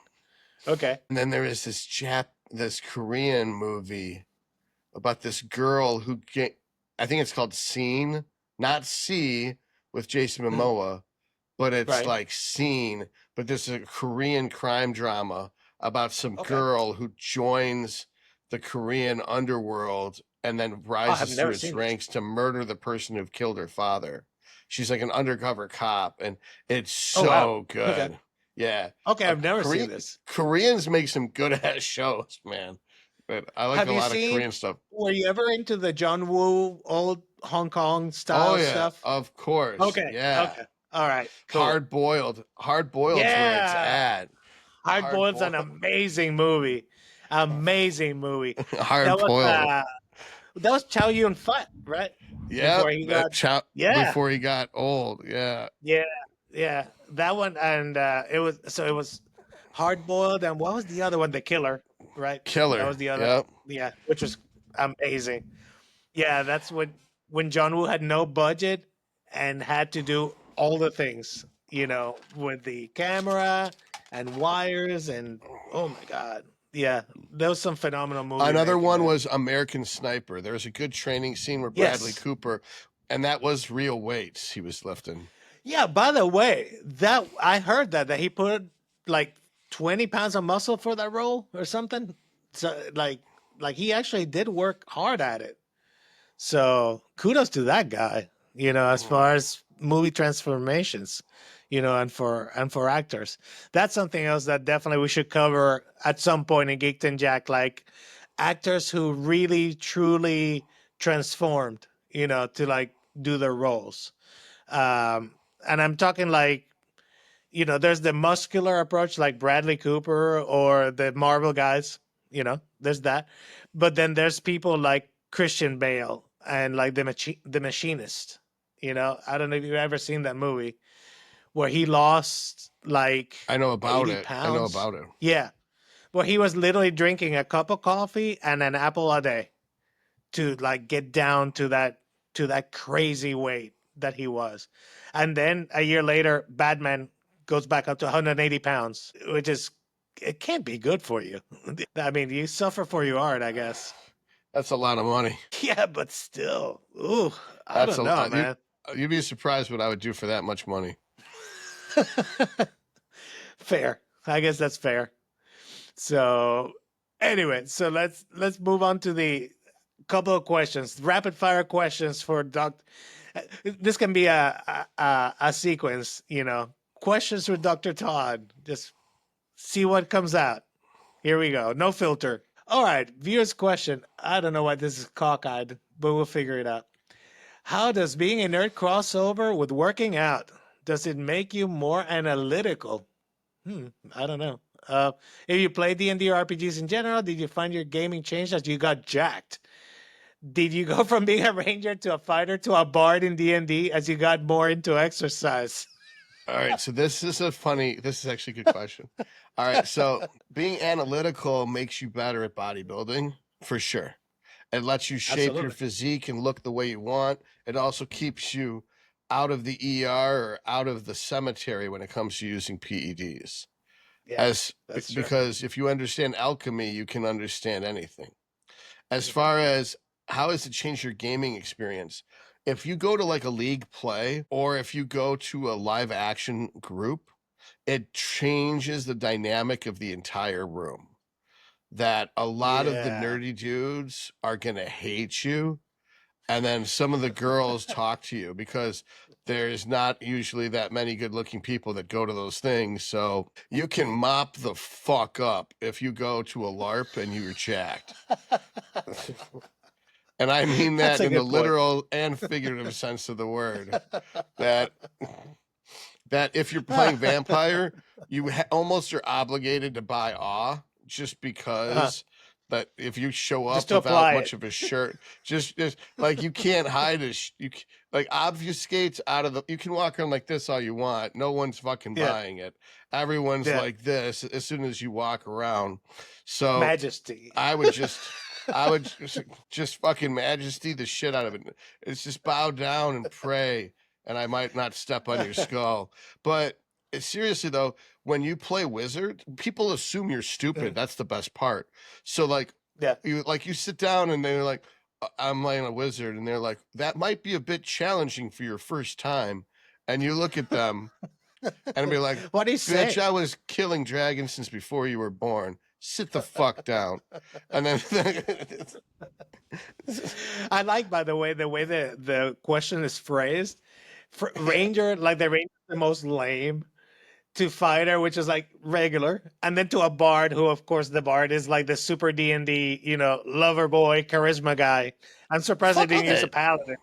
Speaker 1: Okay.
Speaker 2: and then there is this Korean movie about this girl who I think it's called Scene, not C with Jason
Speaker 1: Mhm.
Speaker 2: Momoa, but it's
Speaker 1: Right.
Speaker 2: like Scene. But this is a Korean crime drama about some
Speaker 1: Okay.
Speaker 2: girl who joins the Korean underworld and then
Speaker 1: Oh, I've
Speaker 2: rises
Speaker 1: never
Speaker 2: through its
Speaker 1: seen this.
Speaker 2: ranks to murder the person who killed her father. She's like an undercover cop, and it's
Speaker 1: Oh wow.
Speaker 2: so good.
Speaker 1: Okay.
Speaker 2: Yeah.
Speaker 1: Okay, I've never seen this.
Speaker 2: Koreans make some good ass shows, man. But I like
Speaker 1: Have
Speaker 2: a
Speaker 1: you
Speaker 2: lot of
Speaker 1: seen?
Speaker 2: Korean stuff.
Speaker 1: Were you ever into the John Woo old Hong Kong
Speaker 2: Oh
Speaker 1: style
Speaker 2: yeah,
Speaker 1: stuff?
Speaker 2: of course.
Speaker 1: Okay.
Speaker 2: Yeah.
Speaker 1: Okay. All right. Cool.
Speaker 2: Hard boiled's where it's
Speaker 1: Yeah.
Speaker 2: at.
Speaker 1: Hard
Speaker 2: Hard
Speaker 1: Boiled's an
Speaker 2: boiled.
Speaker 1: amazing movie. Amazing movie.
Speaker 2: Hard
Speaker 1: That was
Speaker 2: boiled.
Speaker 1: that was Chow Yun Fat, right?
Speaker 2: Yep.
Speaker 1: Before he got yeah.
Speaker 2: Before he got old. Yeah.
Speaker 1: Yeah. Yeah. That one and it was Hard Boiled and what was the other one? The Killer, right? That
Speaker 2: Killer.
Speaker 1: was the other
Speaker 2: Yep.
Speaker 1: yeah, which was amazing. Yeah, that's when John Woo had no budget and had to do all the things, with the camera and wires and oh my god. Yeah, there was some phenomenal movie
Speaker 2: Another
Speaker 1: making
Speaker 2: one
Speaker 1: there.
Speaker 2: was American Sniper. There's a good training scene where Bradley
Speaker 1: Yes.
Speaker 2: Cooper, and that was real weights he was lifting.
Speaker 1: Yeah, by the way, that I heard that he put like 20 pounds of muscle for that role or something. So like he actually did work hard at it. So kudos to that guy, as far as movie transformations, and for actors. That's something else that definitely we should cover at some point in Geeked and Jack, like actors who really truly transformed, to like do their roles. And I'm talking like, there's the muscular approach like Bradley Cooper or the Marvel guys, there's that. But then there's people like Christian Bale and like the Machinist. I don't know if you've ever seen that movie where he lost like
Speaker 2: I know about
Speaker 1: 80
Speaker 2: it. I know
Speaker 1: pounds.
Speaker 2: about it.
Speaker 1: Yeah. Well, he was literally drinking a cup of coffee and an apple a day to like get down to that crazy weight that he was. And then a year later, Batman goes back up to 180 pounds, which is it can't be good for you. I mean, you suffer for your art, I guess.
Speaker 2: That's a lot of money.
Speaker 1: Yeah, but still, ooh, I
Speaker 2: That's
Speaker 1: don't know, man.
Speaker 2: you'd be surprised what I would do for that much money.
Speaker 1: Fair. I guess that's fair. So, anyway, so let's move on to the couple of questions, rapid fire questions for Doc. This can be a sequence, Questions for Dr. Todd. Just see what comes out. Here we go. No filter. All right, viewers' question. I don't know why this is cockeyed, but we'll figure it out. How does being a nerd cross over with working out? Does it make you more analytical? I don't know. If you play D&D or RPGs in general, did you find your gaming changed as you got jacked? Did you go from being a ranger to a fighter to a bard in D&D as you got more into exercise?
Speaker 2: All right, so this is actually a good question. All right, so being analytical makes you better at bodybuilding for sure. It lets you shape your
Speaker 1: Absolutely.
Speaker 2: physique and look the way you want. It also keeps you out of the ER or out of the cemetery when it comes to using PEDs.
Speaker 1: Yeah, that's true.
Speaker 2: Because if you understand alchemy, you can understand anything. As
Speaker 1: Mhm.
Speaker 2: far as how has it changed your gaming experience? If you go to like a league play or if you go to a live action group, it changes the dynamic of the entire room. That a lot of the
Speaker 1: Yeah.
Speaker 2: nerdy dudes are going to hate you and then some of the girls talk to you because there's not usually that many good-looking people that go to those things. So you can mop the fuck up if you go to a LARP and you're jacked. And I mean
Speaker 1: That's
Speaker 2: that
Speaker 1: a
Speaker 2: in the
Speaker 1: good point.
Speaker 2: literal and figurative sense of the word. That if you're playing vampire, you almost are obligated to buy awe just because. That if you show
Speaker 1: Just
Speaker 2: up
Speaker 1: to
Speaker 2: without
Speaker 1: apply
Speaker 2: much
Speaker 1: it.
Speaker 2: of a shirt, just like you can't hide like obfuscates out of the. You can walk around like this all you want. No one's fucking
Speaker 1: Yeah.
Speaker 2: buying it. Everyone's
Speaker 1: Yeah.
Speaker 2: like this as soon as you walk around. So
Speaker 1: Majesty.
Speaker 2: I would just fucking majesty the shit out of it. It's just bow down and pray, and I might not step on your skull. But seriously though, when you play wizard, people assume you're stupid. That's the best part. So like
Speaker 1: Yeah.
Speaker 2: you sit down and they're like, I'm playing a wizard, and they're like, that might be a bit challenging for your first time. And you look at them and be like,
Speaker 1: What do you say?
Speaker 2: bitch, I was killing dragons since before you were born. Sit the fuck down. And then
Speaker 1: I like, by the way the question is phrased. Ranger, like the ranger is the most lame, to fighter, which is like regular, and then to a bard, who of course the bard is like the super D&D, lover boy, charisma guy. I'm surprised they didn't use a paladin.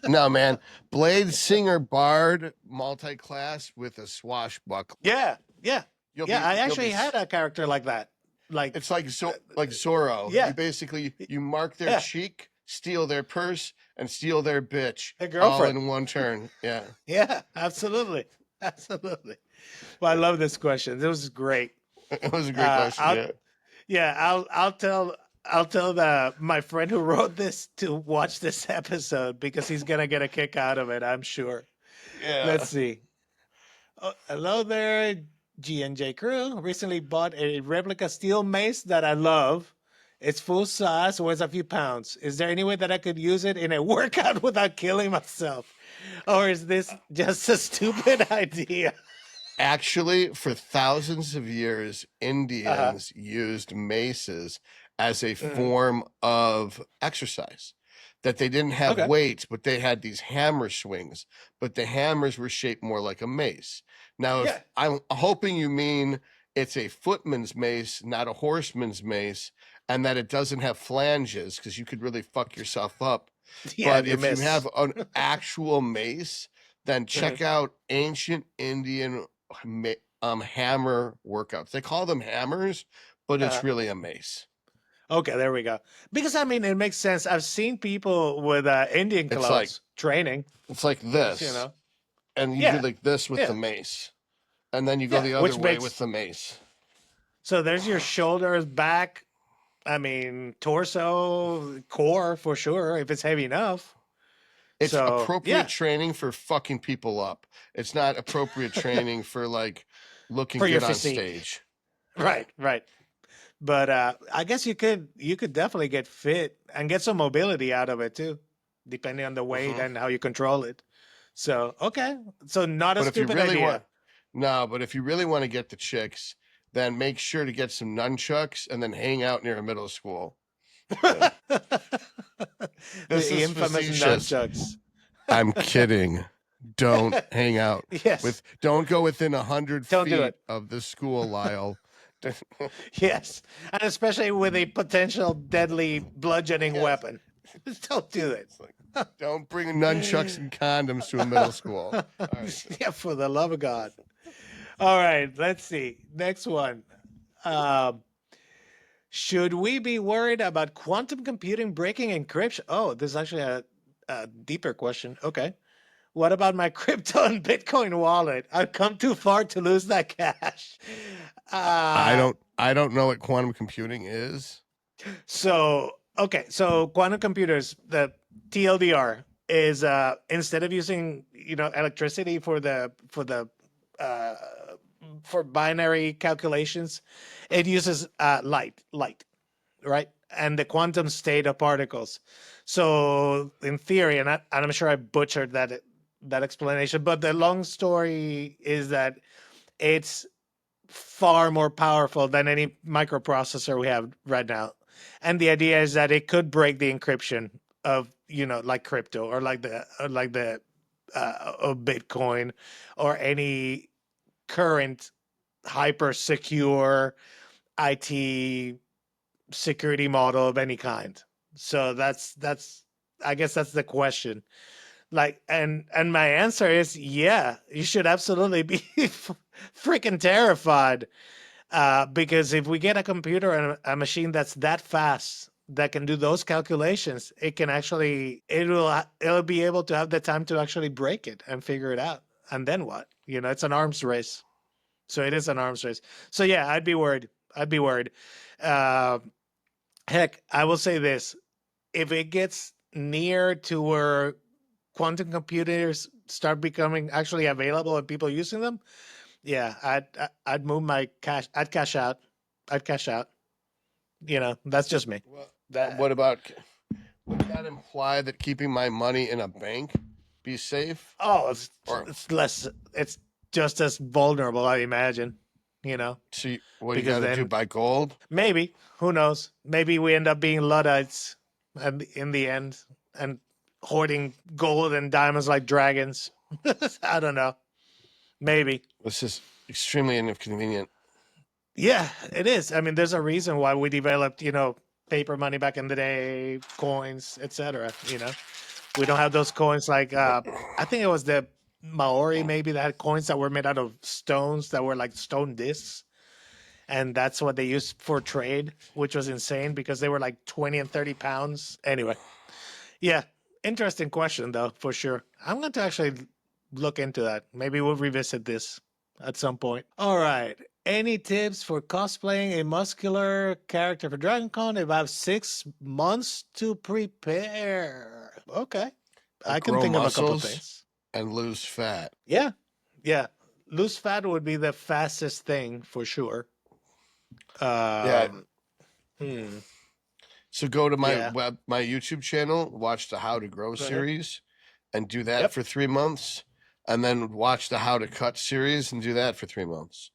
Speaker 2: No, man. Blade, singer, bard, multi-class with a swashbuckler.
Speaker 1: Yeah. I actually
Speaker 2: be
Speaker 1: had a character like that. Like
Speaker 2: It's like Zorro.
Speaker 1: Yeah.
Speaker 2: You basically you mark their cheek, steal their purse, and steal their bitch
Speaker 1: Their
Speaker 2: all
Speaker 1: girlfriend.
Speaker 2: in one turn. Yeah.
Speaker 1: Yeah, absolutely. Absolutely. Well, I love this question. This was great.
Speaker 2: It was a great question.
Speaker 1: I'll tell my friend who wrote this to watch this episode because he's gonna get a kick out of it, I'm sure.
Speaker 2: Yeah.
Speaker 1: Let's see. Oh, hello there, G&J crew. Recently bought a replica steel mace that I love. It's full size, weighs a few pounds. Is there any way that I could use it in a workout without killing myself? Or is this just a stupid idea?
Speaker 2: Actually, for thousands of years, Indians used maces as a form of exercise. That they didn't have weights, but they had these hammer swings, but the hammers were shaped more like a mace. Now, if I'm hoping you mean it's a footman's mace, not a horseman's mace, and that it doesn't have flanges, because you could really fuck yourself up. But if you have an actual mace, then check out ancient Indian hammer workouts. They call them hammers, but it's really a mace.
Speaker 1: Okay, there we go. Because I mean, it makes sense. I've seen people with Indian clothes training.
Speaker 2: It's like this, and you do like this with the mace, and then you go the other way with the mace.
Speaker 1: So there's your shoulders, back. I mean, torso, core for sure, if it's heavy enough.
Speaker 2: It's appropriate training for fucking people up. It's not appropriate training for like looking good on stage.
Speaker 1: Right. But I guess you could definitely get fit and get some mobility out of it too, depending on the weight and how you control it. So so not a stupid idea.
Speaker 2: But if you really want to get the chicks, then make sure to get some nunchucks and then hang out near a middle school.
Speaker 1: The infamous nunchucks.
Speaker 2: I'm kidding. Don't hang out. Don't go within 100 feet of the school, Lyle.
Speaker 1: Yes, and especially with a potential deadly bludgeoning weapon. Don't do it.
Speaker 2: Don't bring nunchucks and condoms to a middle school. All right.
Speaker 1: Yeah, for the love of God. All right, let's see. Next one. Should we be worried about quantum computing breaking encryption? Oh, this is actually a deeper question. Okay. What about my crypto and Bitcoin wallet? I've come too far to lose that cash.
Speaker 2: I don't know what quantum computing is.
Speaker 1: So quantum computers, the TLDR is instead of using electricity for binary calculations, it uses light, right? And the quantum state of particles. So in theory, and I'm sure I butchered that explanation, but the long story is that it's far more powerful than any microprocessor we have right now. And the idea is that it could break the encryption of, like crypto or like the of Bitcoin or any current hyper secure IT security model of any kind. So that's I guess that's the question. Like, and my answer is yeah, you should absolutely be freaking terrified, because if we get a computer and a machine that's that fast that can do those calculations, it can actually it'll be able to have the time to actually break it and figure it out. And then what? It's an arms race. So it is an arms race. So yeah, I'd be worried. I'd be worried. Uh, Heck, I will say this: if it gets near to where quantum computers start becoming actually available and people using them, yeah, I'd move my cash. I'd cash out. I'd cash out. That's just me.
Speaker 2: Well,
Speaker 1: That
Speaker 2: what about, would that imply that keeping my money in a bank be safe?
Speaker 1: oh,
Speaker 2: Or
Speaker 1: it's less. It's just as vulnerable, I imagine.
Speaker 2: see what do you
Speaker 1: Because
Speaker 2: got to do,
Speaker 1: then
Speaker 2: buy gold?
Speaker 1: maybe who knows? Maybe we end up being Luddites, and in the end, and hoarding gold and diamonds like dragons. I don't know. Maybe.
Speaker 2: This is extremely inconvenient.
Speaker 1: Yeah, it is. I mean, there's a reason why we developed, paper money back in the day, coins, etc. We don't have those coins like I think it was the Maori maybe that had coins that were made out of stones that were like stone discs, and that's what they used for trade, which was insane because they were like 20 and 30 pounds. Anyway, yeah, interesting question though, for sure. I'm going to actually look into that. Maybe we'll revisit this at some point. All right. Any tips for cosplaying a muscular character for DragonCon if I have 6 months to prepare? Okay. I can
Speaker 2: Grow
Speaker 1: think of a couple
Speaker 2: muscles
Speaker 1: things.
Speaker 2: and lose fat.
Speaker 1: Yeah. Yeah. Lose fat would be the fastest thing for sure.
Speaker 2: Yeah.
Speaker 1: Um, hmm.
Speaker 2: So go to
Speaker 1: Yeah.
Speaker 2: my YouTube channel, watch the How to Grow
Speaker 1: Go ahead.
Speaker 2: series, and do that
Speaker 1: Yep.
Speaker 2: for 3 months, and then watch the How to Cut series and do that for 3 months,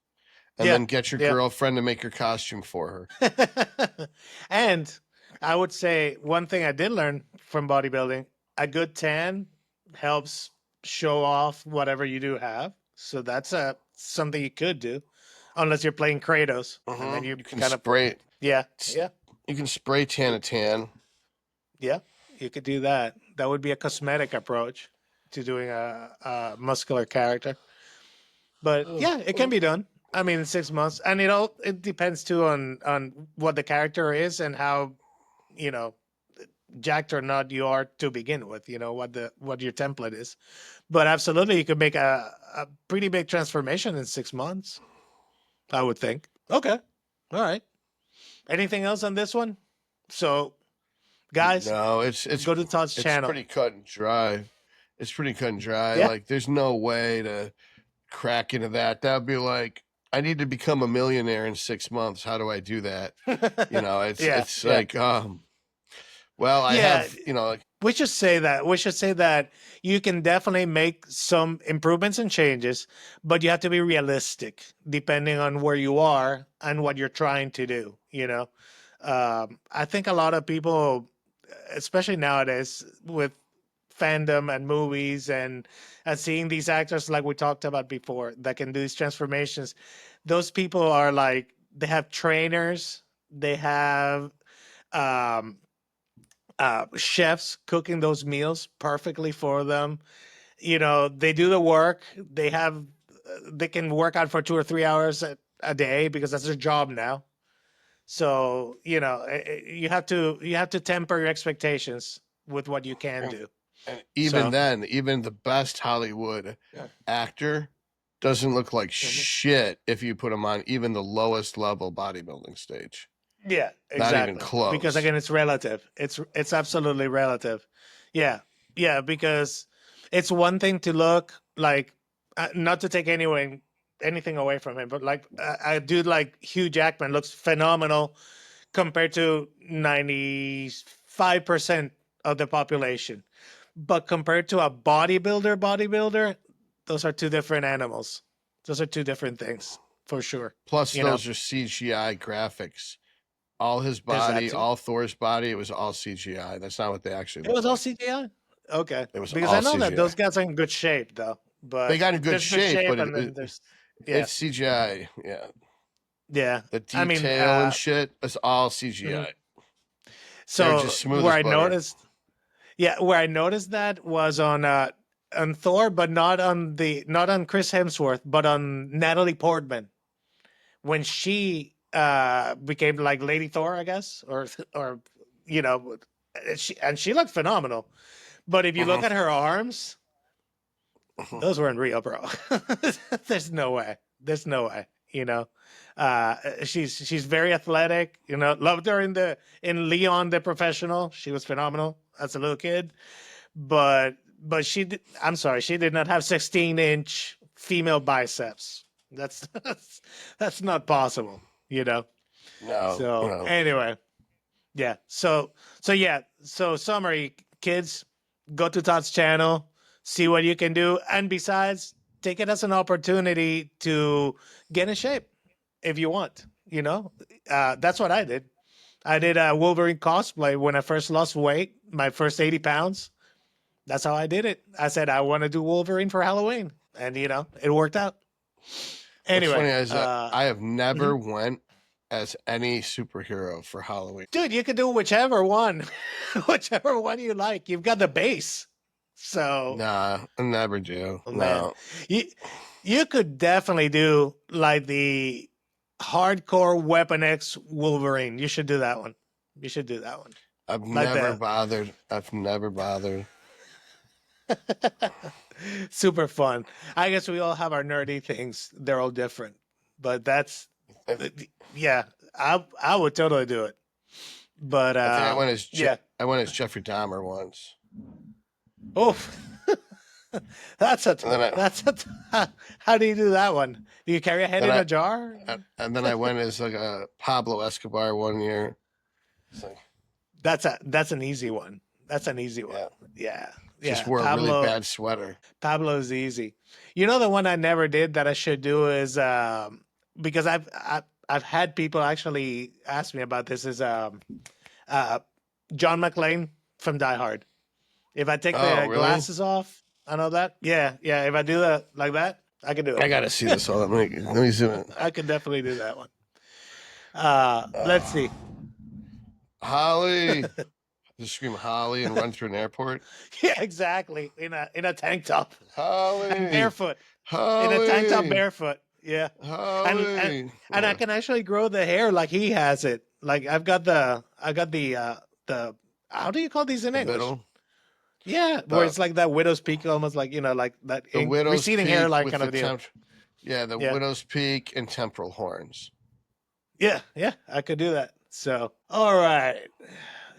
Speaker 2: and
Speaker 1: Yeah.
Speaker 2: then get your
Speaker 1: Yeah.
Speaker 2: girlfriend to make your costume for her.
Speaker 1: And I would say one thing I did learn from bodybuilding, a good tan helps show off whatever you do have. So that's something you could do, unless you're playing Kratos, and then you
Speaker 2: You can
Speaker 1: kind of
Speaker 2: spray.
Speaker 1: yeah, yeah,
Speaker 2: You can spray tan a tan.
Speaker 1: yeah, you could do that. That would be a cosmetic approach to doing a muscular character. But yeah, it can be done. I mean, in 6 months, and it depends too on what the character is and how you know jacked or not you are to begin with, what your template is. But absolutely, you could make a pretty big transformation in 6 months, I would think. Okay. All right. Anything else on this one? So, guys,
Speaker 2: No,
Speaker 1: go to Todd's
Speaker 2: it's
Speaker 1: channel.
Speaker 2: pretty cut and dry. It's pretty cut and dry.
Speaker 1: Yeah.
Speaker 2: Like there's no way to crack into that. That'd be like, I need to become a millionaire in 6 months. How do I do that?
Speaker 1: Yeah.
Speaker 2: It's
Speaker 1: Yeah.
Speaker 2: like, well, I
Speaker 1: Yeah.
Speaker 2: have, like,
Speaker 1: We should say that. We should say that you can definitely make some improvements and changes, but you have to be realistic depending on where you are and what you're trying to do. I think a lot of people, especially nowadays with fandom and movies and seeing these actors like we talked about before that can do these transformations, those people are like they have trainers, they have um chefs cooking those meals perfectly for them. They do the work. They can work out for 2 or 3 hours a day because that's their job now. So you have to temper your expectations with what you can
Speaker 2: and,
Speaker 1: do.
Speaker 2: and even
Speaker 1: So
Speaker 2: then, even the best Hollywood
Speaker 1: yeah.
Speaker 2: actor doesn't look like
Speaker 1: Mhm.
Speaker 2: shit if you put him on even the lowest level bodybuilding stage.
Speaker 1: Yeah,
Speaker 2: Not even
Speaker 1: exactly. Because
Speaker 2: close.
Speaker 1: again, it's relative. It's absolutely relative. Yeah, yeah. Because it's one thing to look like, not to take anything away from him, but like a dude like Hugh Jackman looks phenomenal compared to 95% of the population. But compared to a bodybuilder, those are two different animals. Those are two different things for sure.
Speaker 2: Plus,
Speaker 1: You know.
Speaker 2: those are CGI graphics. All his
Speaker 1: There's that
Speaker 2: body,
Speaker 1: too.
Speaker 2: all Thor's body, it was all CGI. That's not what they actually
Speaker 1: It
Speaker 2: look
Speaker 1: was all
Speaker 2: like.
Speaker 1: CGI. Okay,
Speaker 2: It was
Speaker 1: because I
Speaker 2: all
Speaker 1: know that those
Speaker 2: CGI.
Speaker 1: guys are in good shape though.
Speaker 2: They
Speaker 1: But
Speaker 2: got in good
Speaker 1: there's good
Speaker 2: shape,
Speaker 1: shape,
Speaker 2: but
Speaker 1: and then there's yeah,
Speaker 2: it's CGI. Yeah,
Speaker 1: yeah.
Speaker 2: the
Speaker 1: I mean,
Speaker 2: detail and shit is all
Speaker 1: mhm.
Speaker 2: CGI. They're
Speaker 1: So
Speaker 2: just smooth as butter.
Speaker 1: where I noticed that was on Thor, but not on Chris Hemsworth, but on Natalie Portman when she became like Lady Thor, I guess, or you know, she looked phenomenal. But if you look
Speaker 2: Mhm,
Speaker 1: at her arms,
Speaker 2: mhm.
Speaker 1: those weren't real, bro. There's no way. There's no way. You know, she's very athletic. You know, loved her in Leon the Professional. She was phenomenal as a little kid, but I'm sorry, she did not have 16-inch female biceps. That's not possible. You know.
Speaker 2: No,
Speaker 1: So
Speaker 2: no.
Speaker 1: anyway, yeah. So summary, kids, go to Todd's channel, see what you can do, and besides, take it as an opportunity to get in shape if you want. You know, that's what I did. I did a Wolverine cosplay when I first lost weight, my first 80 pounds. That's how I did it. I said I want to do Wolverine for Halloween, and it worked out.
Speaker 2: What's
Speaker 1: Anyway,
Speaker 2: funny is that I have never
Speaker 1: mhm.
Speaker 2: went as any superhero for Halloween.
Speaker 1: Dude, you can do whichever one, whichever one you like. You've got the base, so
Speaker 2: Nah, I never do.
Speaker 1: oh man,
Speaker 2: No.
Speaker 1: you you could definitely do like the hardcore Weapon X Wolverine. You should do that one. You should do that one.
Speaker 2: I've
Speaker 1: Like
Speaker 2: never
Speaker 1: the
Speaker 2: bothered. I've never bothered.
Speaker 1: super fun. I guess we all have our nerdy things. They're all different, but that's
Speaker 2: If,
Speaker 1: yeah. I would totally do it. But
Speaker 2: I think
Speaker 1: yeah.
Speaker 2: I went as Jeffrey Dahmer once.
Speaker 1: Oh, that's a
Speaker 2: And then
Speaker 1: that's a. How do you do that one? Do you carry a head
Speaker 2: then
Speaker 1: in a jar?
Speaker 2: and then I went as like a Pablo Escobar one year. It's like,
Speaker 1: That's an easy one. That's an easy one.
Speaker 2: yeah,
Speaker 1: Yeah,
Speaker 2: just
Speaker 1: yeah.
Speaker 2: wore a really bad sweater.
Speaker 1: Pablo's easy. You know the one I never did that I should do is because I've had people actually ask me about this is uh John McClane from Die Hard. If I take
Speaker 2: Oh,
Speaker 1: the
Speaker 2: really?
Speaker 1: glasses off, I know that. Yeah, yeah. If I do that like that, I can do
Speaker 2: I
Speaker 1: it.
Speaker 2: gotta see this one. Let me zoom in.
Speaker 1: I can definitely do that one. Let's
Speaker 2: Uh,
Speaker 1: see.
Speaker 2: Holly, just scream Holly and run through an airport.
Speaker 1: Yeah, exactly. In a tank top and
Speaker 2: Holly,
Speaker 1: barefoot. In a tank top
Speaker 2: Holly,
Speaker 1: barefoot. Yeah. And and
Speaker 2: Holly.
Speaker 1: and I can actually grow the hair like he has it. Like I got the how do you call these in
Speaker 2: The
Speaker 1: English?
Speaker 2: middle,
Speaker 1: Yeah, where
Speaker 2: the
Speaker 1: it's like that widow's peak, almost like like that
Speaker 2: the widow's
Speaker 1: receding
Speaker 2: peak
Speaker 1: hairline
Speaker 2: with
Speaker 1: kind
Speaker 2: the
Speaker 1: of deal.
Speaker 2: yeah, the
Speaker 1: Yeah,
Speaker 2: widow's peak and temporal horns.
Speaker 1: yeah, yeah. I could do that. So, all right.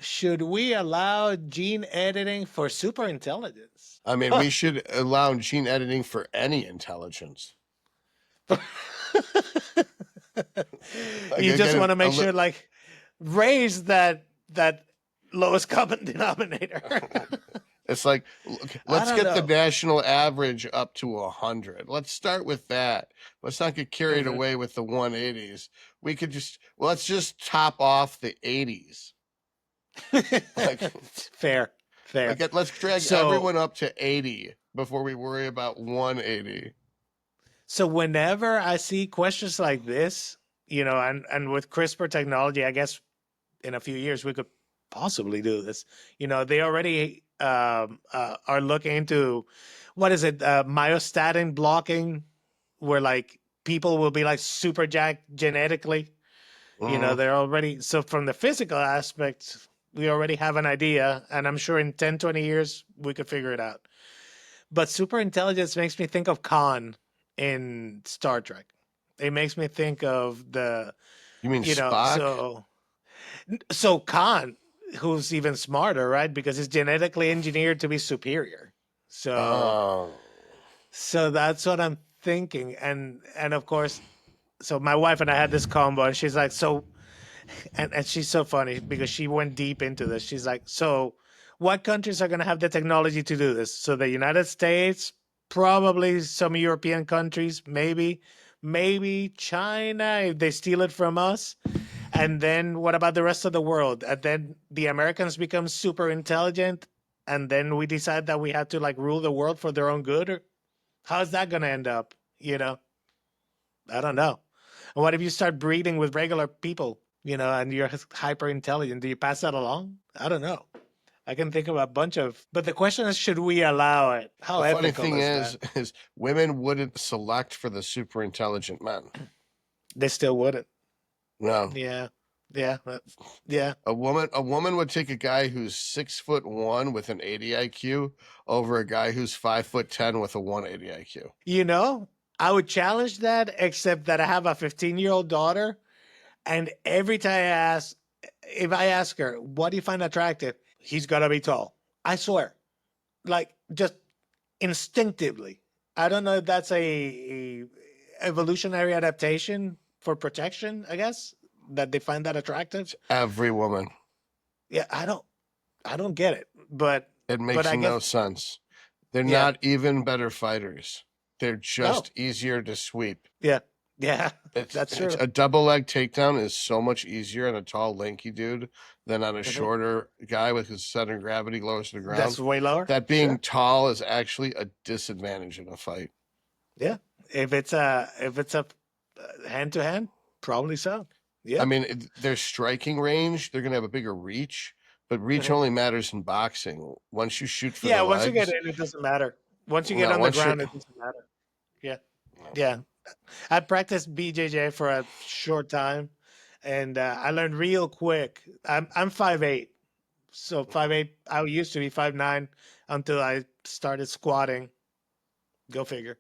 Speaker 1: Should we allow gene editing for super intelligence?
Speaker 2: I mean, we should allow gene editing for any intelligence. Like
Speaker 1: You
Speaker 2: I
Speaker 1: just
Speaker 2: get
Speaker 1: want to make sure, like, raise that lowest common denominator.
Speaker 2: it's like look,
Speaker 1: I
Speaker 2: let's
Speaker 1: don't
Speaker 2: get the
Speaker 1: know.
Speaker 2: national average up to 100. Let's start with that. Let's not get carried
Speaker 1: Mhm.
Speaker 2: away with the 180s. We could just let's just top off the 80s. Like
Speaker 1: Fair, fair.
Speaker 2: let's drag
Speaker 1: So,
Speaker 2: everyone up to 80 before we worry about 180.
Speaker 1: so whenever I see questions like this, and with CRISPR technology, I guess in a few years we could possibly do this. They already are looking into what is it, myostatin blocking, where like people will be like super jacked genetically.
Speaker 2: Mhm.
Speaker 1: They're already so from the physical aspect, we already have an idea, and I'm sure in 10, 20 years we could figure it out. But super intelligence makes me think of Khan in Star Trek. It makes me think of the,
Speaker 2: You mean
Speaker 1: you know,
Speaker 2: Spock?
Speaker 1: so so Khan, who's even smarter, right? Because he's genetically engineered to be superior. So
Speaker 2: Oh,
Speaker 1: so that's what I'm thinking. And of course, so my wife and I had this combo, and she's like, so and she's so funny because she went deep into this. She's like, so what countries are gonna have the technology to do this? So the United States, probably some European countries, maybe China if they steal it from us. And then what about the rest of the world? And then the Americans become super intelligent, and then we decide that we have to like rule the world for their own good. Or how's that going to end up? You know, I don't know. And what if you start breeding with regular people? You know, and you're hyper intelligent. Do you pass that along? I don't know. I can think of a bunch of, but the question is, should we allow it? How
Speaker 2: The funny
Speaker 1: ethical
Speaker 2: thing
Speaker 1: is that?
Speaker 2: is women wouldn't select for the super intelligent men.
Speaker 1: They still wouldn't.
Speaker 2: No.
Speaker 1: Yeah, yeah, yeah.
Speaker 2: A woman would take a guy who's 6'1" with an 80 IQ over a guy who's 5'10" with a 180 IQ.
Speaker 1: You know, I would challenge that, except that I have a 15-year-old daughter, and every time if I ask her, what do you find attractive? He's got to be tall. I swear. Like, just instinctively. I don't know if that's a evolutionary adaptation for protection, I guess, that they find that attractive.
Speaker 2: Every woman.
Speaker 1: Yeah, I don't get it. But
Speaker 2: It makes
Speaker 1: I
Speaker 2: no
Speaker 1: guess,
Speaker 2: sense. They're
Speaker 1: yeah.
Speaker 2: not even better fighters. They're just
Speaker 1: No.
Speaker 2: easier to sweep.
Speaker 1: Yeah. Yeah.
Speaker 2: It's
Speaker 1: That's true.
Speaker 2: a double leg takedown is so much easier on a tall, lanky dude than on a shorter guy with his center of gravity lowest to the ground.
Speaker 1: That's way lower.
Speaker 2: That being tall is actually a disadvantage in a fight.
Speaker 1: Yeah. If it's a hand to hand, probably so. Yeah.
Speaker 2: I mean, their striking range, they're gonna have a bigger reach, but reach only matters in boxing. Once you shoot for the
Speaker 1: once you get
Speaker 2: legs,
Speaker 1: in, it doesn't matter. Once you get
Speaker 2: no,
Speaker 1: on the
Speaker 2: once you're
Speaker 1: ground, it doesn't matter. Yeah. Yeah. I practiced BJJ for a short time, and I learned real quick. I'm 5'8", so 5'8". I used to be 5'9" until I started squatting. Go figure.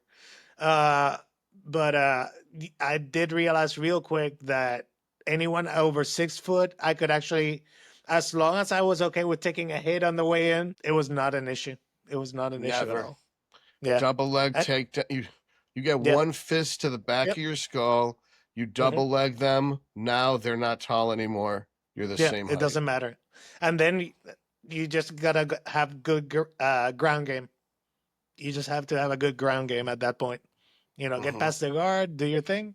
Speaker 1: Uh, but I did realize real quick that anyone over 6 foot, I could actually, as long as I was okay with taking a hit on the way in, it was not an issue. It was not an issue at
Speaker 2: never.
Speaker 1: all. Yeah.
Speaker 2: Double leg
Speaker 1: I,
Speaker 2: takedown. You get
Speaker 1: yeah.
Speaker 2: one fist to the back
Speaker 1: Yep.
Speaker 2: of your skull. You double leg them. Now they're not tall anymore. You're the
Speaker 1: Yeah.
Speaker 2: same
Speaker 1: It
Speaker 2: height.
Speaker 1: doesn't matter. And then you just gotta have good ground game. You just have to have a good ground game at that point. You know, get past the guard, do your thing.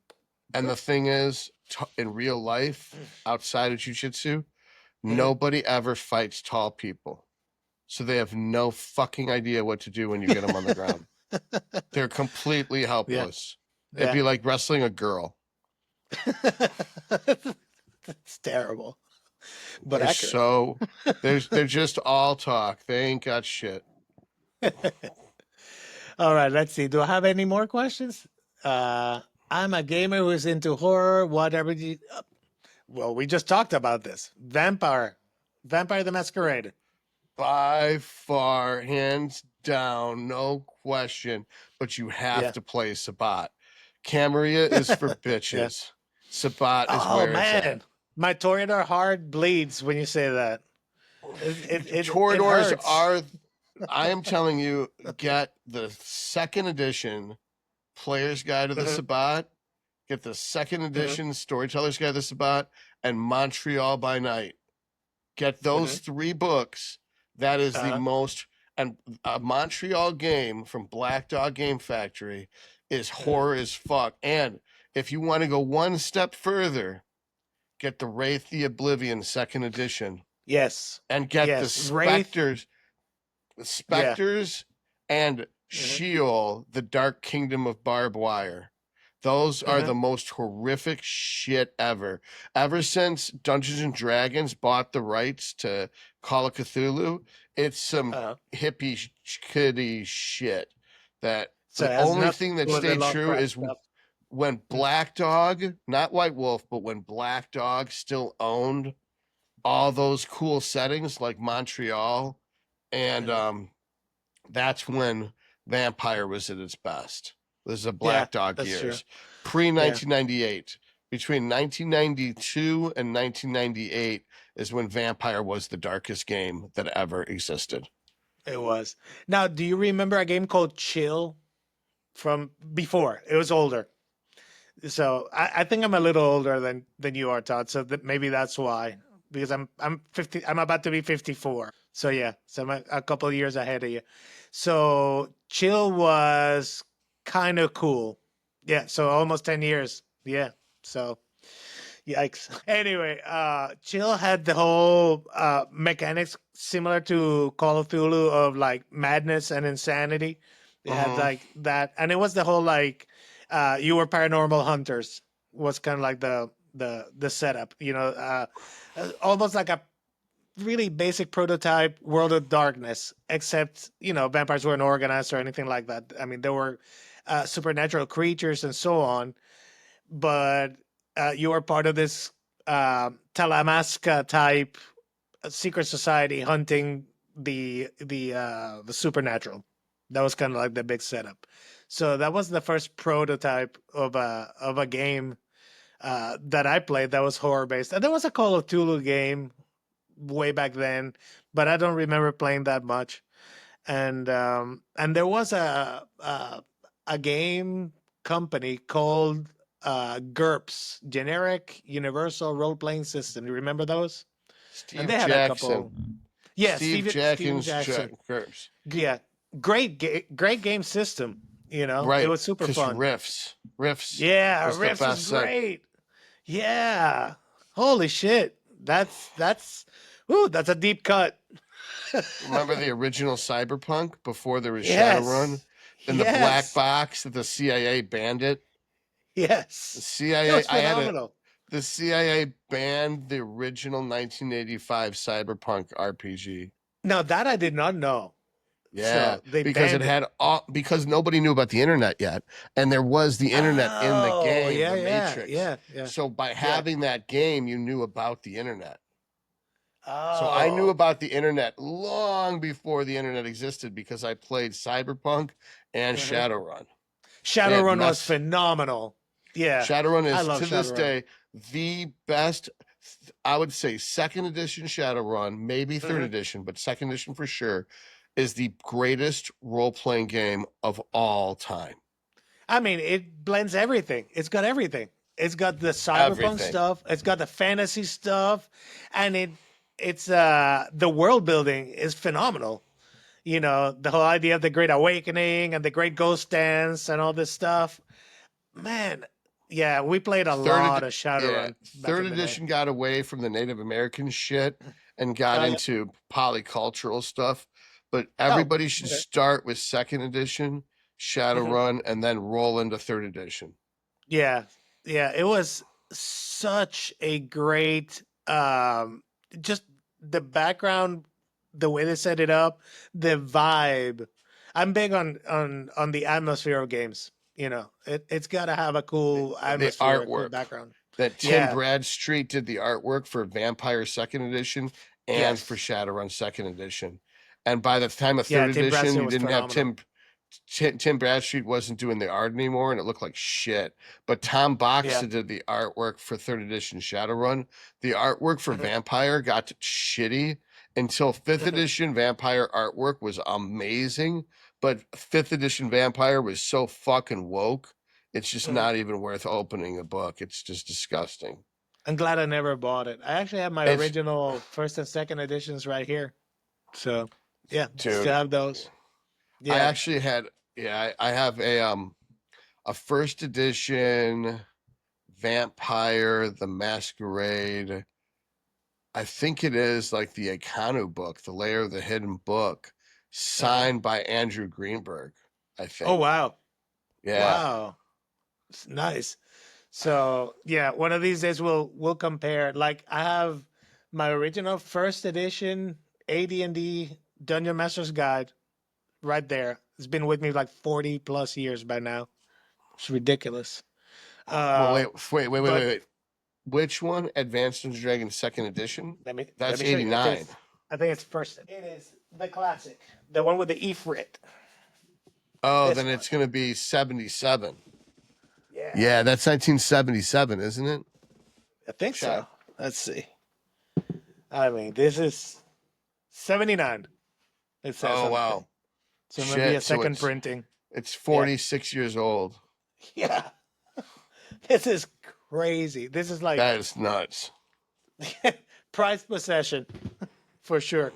Speaker 2: And the thing is, in real life, outside of jiu-jitsu, nobody ever fights tall people. So they have no fucking idea what to do when you get them on the ground. They're completely helpless.
Speaker 1: Yeah.
Speaker 2: It'd be like wrestling a girl.
Speaker 1: It's terrible. But
Speaker 2: they're just all talk. They ain't got shit.
Speaker 1: All right, let's see. Do I have any more questions? I'm a gamer who's into horror. Whatever. Well, we just talked about this. Vampire the Masquerade.
Speaker 2: By far, hands down, no question. But you have to play Sabbat. Camarilla is for bitches. Sabbat is where it's at.
Speaker 1: My Toreador heart bleeds when you say that.
Speaker 2: Toreadors are. I am telling you, get the second edition Player's Guide of the Sabbat. Get the second edition Storyteller's Guide of the Sabbat and Montreal by Night. Get those 3 books. That is the most. And a Montreal game from Black Dog Game Factory is horror as fuck. And if you want to go one step further, get the Wraith the Oblivion second edition.
Speaker 1: Yes.
Speaker 2: And get the Spectres. Spectres and Sheol, the Dark Kingdom of Barbed Wire. Those are the most horrific shit ever. Ever since Dungeons and Dragons bought the rights to Call of Cthulhu, it's some hippie kiddie shit. That
Speaker 1: so
Speaker 2: the only thing that stayed true is when Black Dog, not White Wolf, but when Black Dog still owned all those cool settings like Montreal, and that's when Vampire was at its best. This is a Black Dog years. Pre-1998. Between 1992 and 1998 is when Vampire was the darkest game that ever existed.
Speaker 1: It was. Now, do you remember a game called Chill from before? It was older. So I think I'm a little older than you are, Todd. So maybe that's why. Because I'm 50. I'm about to be 54. So yeah. So I'm a couple of years ahead of you. So Chill was kind of cool. Yeah. So almost 10 years. Yeah. So Yikes. Anyway, Chill had the whole mechanics similar to Call of Cthulhu of like madness and insanity. They had
Speaker 2: Hmm.
Speaker 1: like that, and it was the whole like you were paranormal hunters was kind of like the setup. Almost like a really basic prototype World of Darkness, except vampires weren't organized or anything like that. I mean, there were supernatural creatures and so on, but you are part of this Talamasca type secret society hunting the supernatural. That was kind of like the big setup. So that was the first prototype of a game that I played that was horror based. And there was a Call of Cthulhu game way back then, but I don't remember playing that much. And there was a game company called GURPS, Generic Universal Role Playing System. You remember those? And
Speaker 2: Steve
Speaker 1: they had a couple.
Speaker 2: Jackson.
Speaker 1: Yeah,
Speaker 2: Steve
Speaker 1: Steven
Speaker 2: Jackson's
Speaker 1: Jackson.
Speaker 2: Curves.
Speaker 1: Yeah, great game system. It
Speaker 2: Right.
Speaker 1: was super
Speaker 2: Because
Speaker 1: fun.
Speaker 2: Riffs
Speaker 1: Yeah,
Speaker 2: was the
Speaker 1: Riffs is
Speaker 2: best thing.
Speaker 1: great. Yeah, holy shit. That's a deep cut.
Speaker 2: Remember the original Cyberpunk before there was
Speaker 1: Yes.
Speaker 2: Shadowrun? In the black
Speaker 1: Yes.
Speaker 2: box that the CIA banned it? The
Speaker 1: Yes. It
Speaker 2: CIA,
Speaker 1: was phenomenal.
Speaker 2: the CIA banned the original 1985 Cyberpunk RPG.
Speaker 1: Now that I did not know.
Speaker 2: Yeah,
Speaker 1: So they
Speaker 2: because it
Speaker 1: banned it.
Speaker 2: had all because nobody knew about the internet yet, and there was the internet in the
Speaker 1: Oh,
Speaker 2: game,
Speaker 1: yeah,
Speaker 2: the
Speaker 1: yeah,
Speaker 2: Matrix.
Speaker 1: yeah.
Speaker 2: So by having that game, you knew about the internet.
Speaker 1: Oh.
Speaker 2: So I knew about the internet long before the internet existed because I played Cyberpunk and Shadowrun.
Speaker 1: Shadowrun was phenomenal. Yeah.
Speaker 2: Shadowrun
Speaker 1: I
Speaker 2: is
Speaker 1: love
Speaker 2: to this
Speaker 1: Shadowrun.
Speaker 2: day the best. I would say second edition Shadowrun, maybe third edition, but second edition for sure, is the greatest role playing game of all time.
Speaker 1: I mean, it blends everything. It's got everything. It's got the cyberpunk
Speaker 2: Everything.
Speaker 1: stuff. It's got the fantasy stuff, and it's the world building is phenomenal. The whole idea of the Great Awakening and the Great Ghost Dance and all this stuff. Man, yeah, we played a lot of Shadowrun.
Speaker 2: Third edition got away from the Native American shit and got into polycultural stuff. But everybody should start with second edition, Shadowrun, and then roll into third edition.
Speaker 1: Yeah. It was such a great just the background, the way they set it up, the vibe. I'm big on the atmosphere of games. It's got to have a cool atmosphere,
Speaker 2: the artwork,
Speaker 1: cool background.
Speaker 2: That Tim Bradstreet did the artwork for Vampire Second Edition and for Shadowrun Second Edition. And by the time of third edition, you didn't have Tim Bradstreet wasn't doing the art anymore, and it looked like shit. But Tom Boxa did the artwork for third edition Shadowrun. The artwork for Vampire got shitty until fifth edition Vampire artwork was amazing. But fifth edition Vampire was so fucking woke. It's just not even worth opening a book. It's just disgusting.
Speaker 1: I'm glad I never bought it. I actually have my original first and second editions right here. So, yeah, still have those.
Speaker 2: Yeah. I actually had, I have a first edition Vampire, the Masquerade. I think it is like the Ikanu book, the Layer of the Hidden Book, signed by Andrew Greenberg, I think.
Speaker 1: Oh, wow.
Speaker 2: Yeah.
Speaker 1: Wow. It's nice. So, yeah, one of these days we'll compare. Like, I have my original first edition AD&D Dungeon Master's Guide right there. It's been with me like 40 plus years by now. It's ridiculous.
Speaker 2: Wait. Which one? Advanced Dungeons & Dragons Second Edition? That's 89.
Speaker 1: I think it's first. It is the classic, the one with the Ifrit.
Speaker 2: Oh, then it's going to be 77.
Speaker 1: Yeah.
Speaker 2: Yeah, that's 1977, isn't it?
Speaker 1: I think so. Let's see. I mean, this is 79. It says.
Speaker 2: Oh, wow.
Speaker 1: So maybe a second printing.
Speaker 2: It's 46 years old.
Speaker 1: Yeah. This is crazy. This is like.
Speaker 2: That is nuts.
Speaker 1: Prized possession, for sure.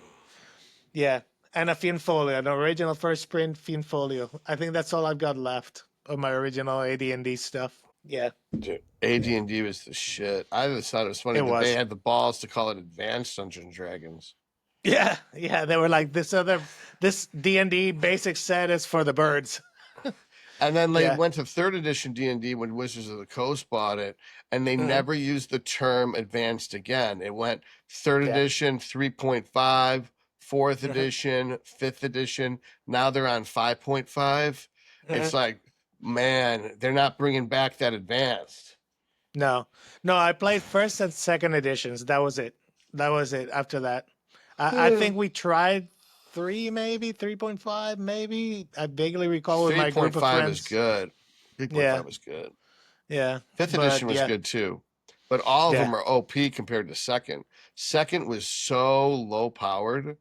Speaker 1: Yeah. And a Fiend Folio, an original first print Fiend Folio. I think that's all I've got left of my original AD&D stuff. Yeah,
Speaker 2: Dude, AD&D was the shit. I just thought it was funny
Speaker 1: it
Speaker 2: that they
Speaker 1: was.
Speaker 2: had the balls to call it Advanced Dungeons and Dragons.
Speaker 1: Yeah, yeah. They were like this D&D basic set is for the birds.
Speaker 2: And then they
Speaker 1: Yeah.
Speaker 2: went to third edition D&D when Wizards of the Coast bought it, and they
Speaker 1: Hmm.
Speaker 2: never used the term advanced again. It went third
Speaker 1: Yeah.
Speaker 2: edition 3.5, fourth
Speaker 1: Hmm.
Speaker 2: edition, fifth edition. Now they're on 5.5.
Speaker 1: Hmm.
Speaker 2: It's like, man, they're not bringing back that advanced.
Speaker 1: No, no. I played first and second editions. That was it. That was it. After that, I
Speaker 2: Eh,
Speaker 1: think we tried three, maybe 3.5, maybe. I vaguely recall with my group of
Speaker 2: 3.5 is
Speaker 1: friends.
Speaker 2: good.
Speaker 1: Yeah,
Speaker 2: 3.5 is good.
Speaker 1: yeah.
Speaker 2: Fifth edition
Speaker 1: But
Speaker 2: was
Speaker 1: yeah,
Speaker 2: good too, but all of
Speaker 1: yeah.
Speaker 2: them are OP compared to second. Second was so low powered.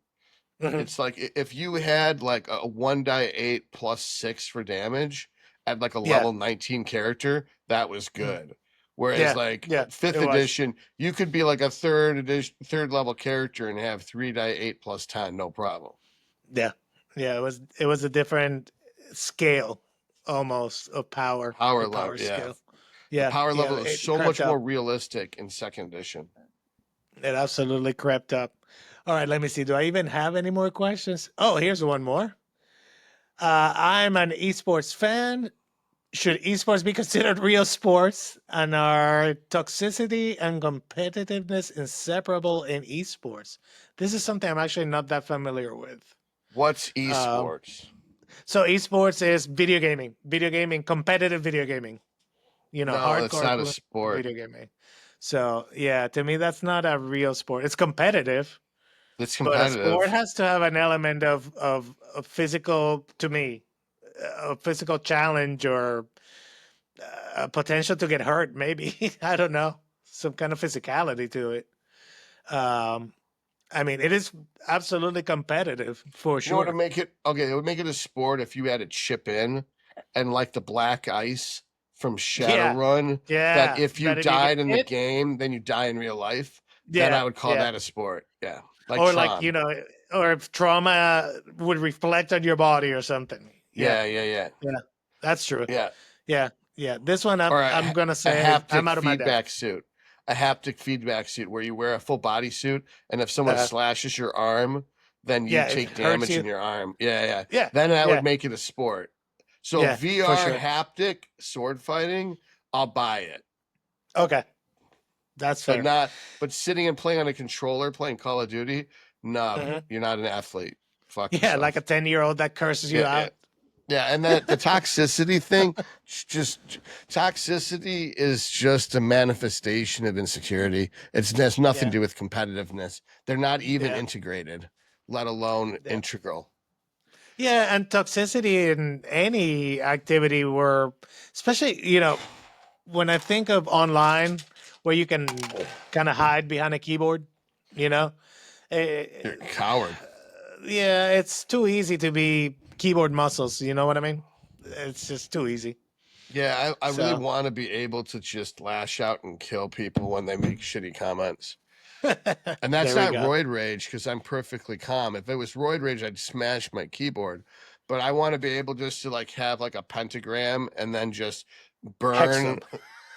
Speaker 1: Hmm.
Speaker 2: It's like if you had like a 1 die 8 plus 6 for damage at like a
Speaker 1: Yeah.
Speaker 2: level 19 character, that was
Speaker 1: Mhm.
Speaker 2: good. Whereas
Speaker 1: Yeah,
Speaker 2: like
Speaker 1: yeah. It
Speaker 2: fifth
Speaker 1: was.
Speaker 2: edition, you could be like a third level character and have 3 die 8 plus 10, no problem.
Speaker 1: Yeah, yeah. It was a different scale, almost of power,
Speaker 2: Power
Speaker 1: the
Speaker 2: level,
Speaker 1: power
Speaker 2: yeah.
Speaker 1: scale.
Speaker 2: The
Speaker 1: Yeah,
Speaker 2: power
Speaker 1: yeah.
Speaker 2: level is
Speaker 1: It
Speaker 2: so
Speaker 1: crept
Speaker 2: much more
Speaker 1: up.
Speaker 2: realistic in second edition.
Speaker 1: It absolutely crept up. All right, let me see. Do I even have any more questions? Oh, here's one more. I'm an esports fan. Should esports be considered real sports? And are toxicity and competitiveness inseparable in esports? This is something I'm actually not that familiar with.
Speaker 2: What's
Speaker 1: Um,
Speaker 2: esports?
Speaker 1: so esports is video gaming, competitive video gaming. You know,
Speaker 2: No, it's
Speaker 1: hardcore
Speaker 2: not a sport.
Speaker 1: video gaming. So yeah, to me, that's not a real sport. It's competitive,
Speaker 2: It's
Speaker 1: but a sport
Speaker 2: competitive.
Speaker 1: has to have an element of physical, to me, a physical challenge or a potential to get hurt. Maybe I don't know, some kind of physicality to it. Um, I mean, it is absolutely competitive for
Speaker 2: You know what would
Speaker 1: sure.
Speaker 2: make it okay? It would make it a sport if you had a chip in and like the black ice from
Speaker 1: Yeah,
Speaker 2: Shadowrun, that
Speaker 1: yeah.
Speaker 2: if you
Speaker 1: That if you get
Speaker 2: died in the
Speaker 1: hit,
Speaker 2: game, then you die in real life. Then I
Speaker 1: yeah,
Speaker 2: would call
Speaker 1: yeah.
Speaker 2: that a sport. Yeah. Like
Speaker 1: Or like
Speaker 2: Tron.
Speaker 1: or if trauma would reflect on your body or something. Yeah,
Speaker 2: Yeah, yeah, yeah.
Speaker 1: yeah. That's true.
Speaker 2: Yeah.
Speaker 1: Yeah, yeah. This one
Speaker 2: Or
Speaker 1: I'm gonna
Speaker 2: a
Speaker 1: say I'm
Speaker 2: haptic
Speaker 1: out of my depth.
Speaker 2: feedback suit. A haptic feedback suit where you wear a full body suit, and if someone
Speaker 1: Uh,
Speaker 2: slashes your arm, then you
Speaker 1: yeah, it
Speaker 2: take
Speaker 1: hurts
Speaker 2: damage
Speaker 1: you.
Speaker 2: in your arm. Yeah, yeah.
Speaker 1: Yeah,
Speaker 2: Then that would
Speaker 1: yeah,
Speaker 2: make it a sport. So
Speaker 1: yeah, for
Speaker 2: VR
Speaker 1: sure.
Speaker 2: haptic sword fighting, I'll buy it.
Speaker 1: Okay, that's
Speaker 2: But
Speaker 1: fair.
Speaker 2: not but sitting and playing on a controller playing Call of Duty, no,
Speaker 1: Hmm.
Speaker 2: you're not an athlete. Fuck
Speaker 1: Yeah, like a
Speaker 2: yourself.
Speaker 1: 10-year-old that curses you
Speaker 2: Yeah, yeah.
Speaker 1: out.
Speaker 2: Yeah, and that the toxicity thing, just toxicity is just a manifestation of insecurity. It has nothing
Speaker 1: Yeah,
Speaker 2: to do with competitiveness. They're not even
Speaker 1: yeah,
Speaker 2: integrated, let alone
Speaker 1: yeah,
Speaker 2: integral.
Speaker 1: yeah. And toxicity in any activity, where, especially when I think of online, where you can kind of hide behind a keyboard, you know, eh,
Speaker 2: You're a coward.
Speaker 1: yeah, it's too easy to be keyboard muscles. You know what I mean? It's just too easy.
Speaker 2: Yeah, I really
Speaker 1: So
Speaker 2: want to be able to just lash out and kill people when they make shitty comments. And that's
Speaker 1: there we
Speaker 2: not
Speaker 1: go.
Speaker 2: roid rage because I'm perfectly calm. If it was roid rage, I'd smash my keyboard. But I want to be able just to like have like a pentagram and then just
Speaker 1: Hex
Speaker 2: burn
Speaker 1: them.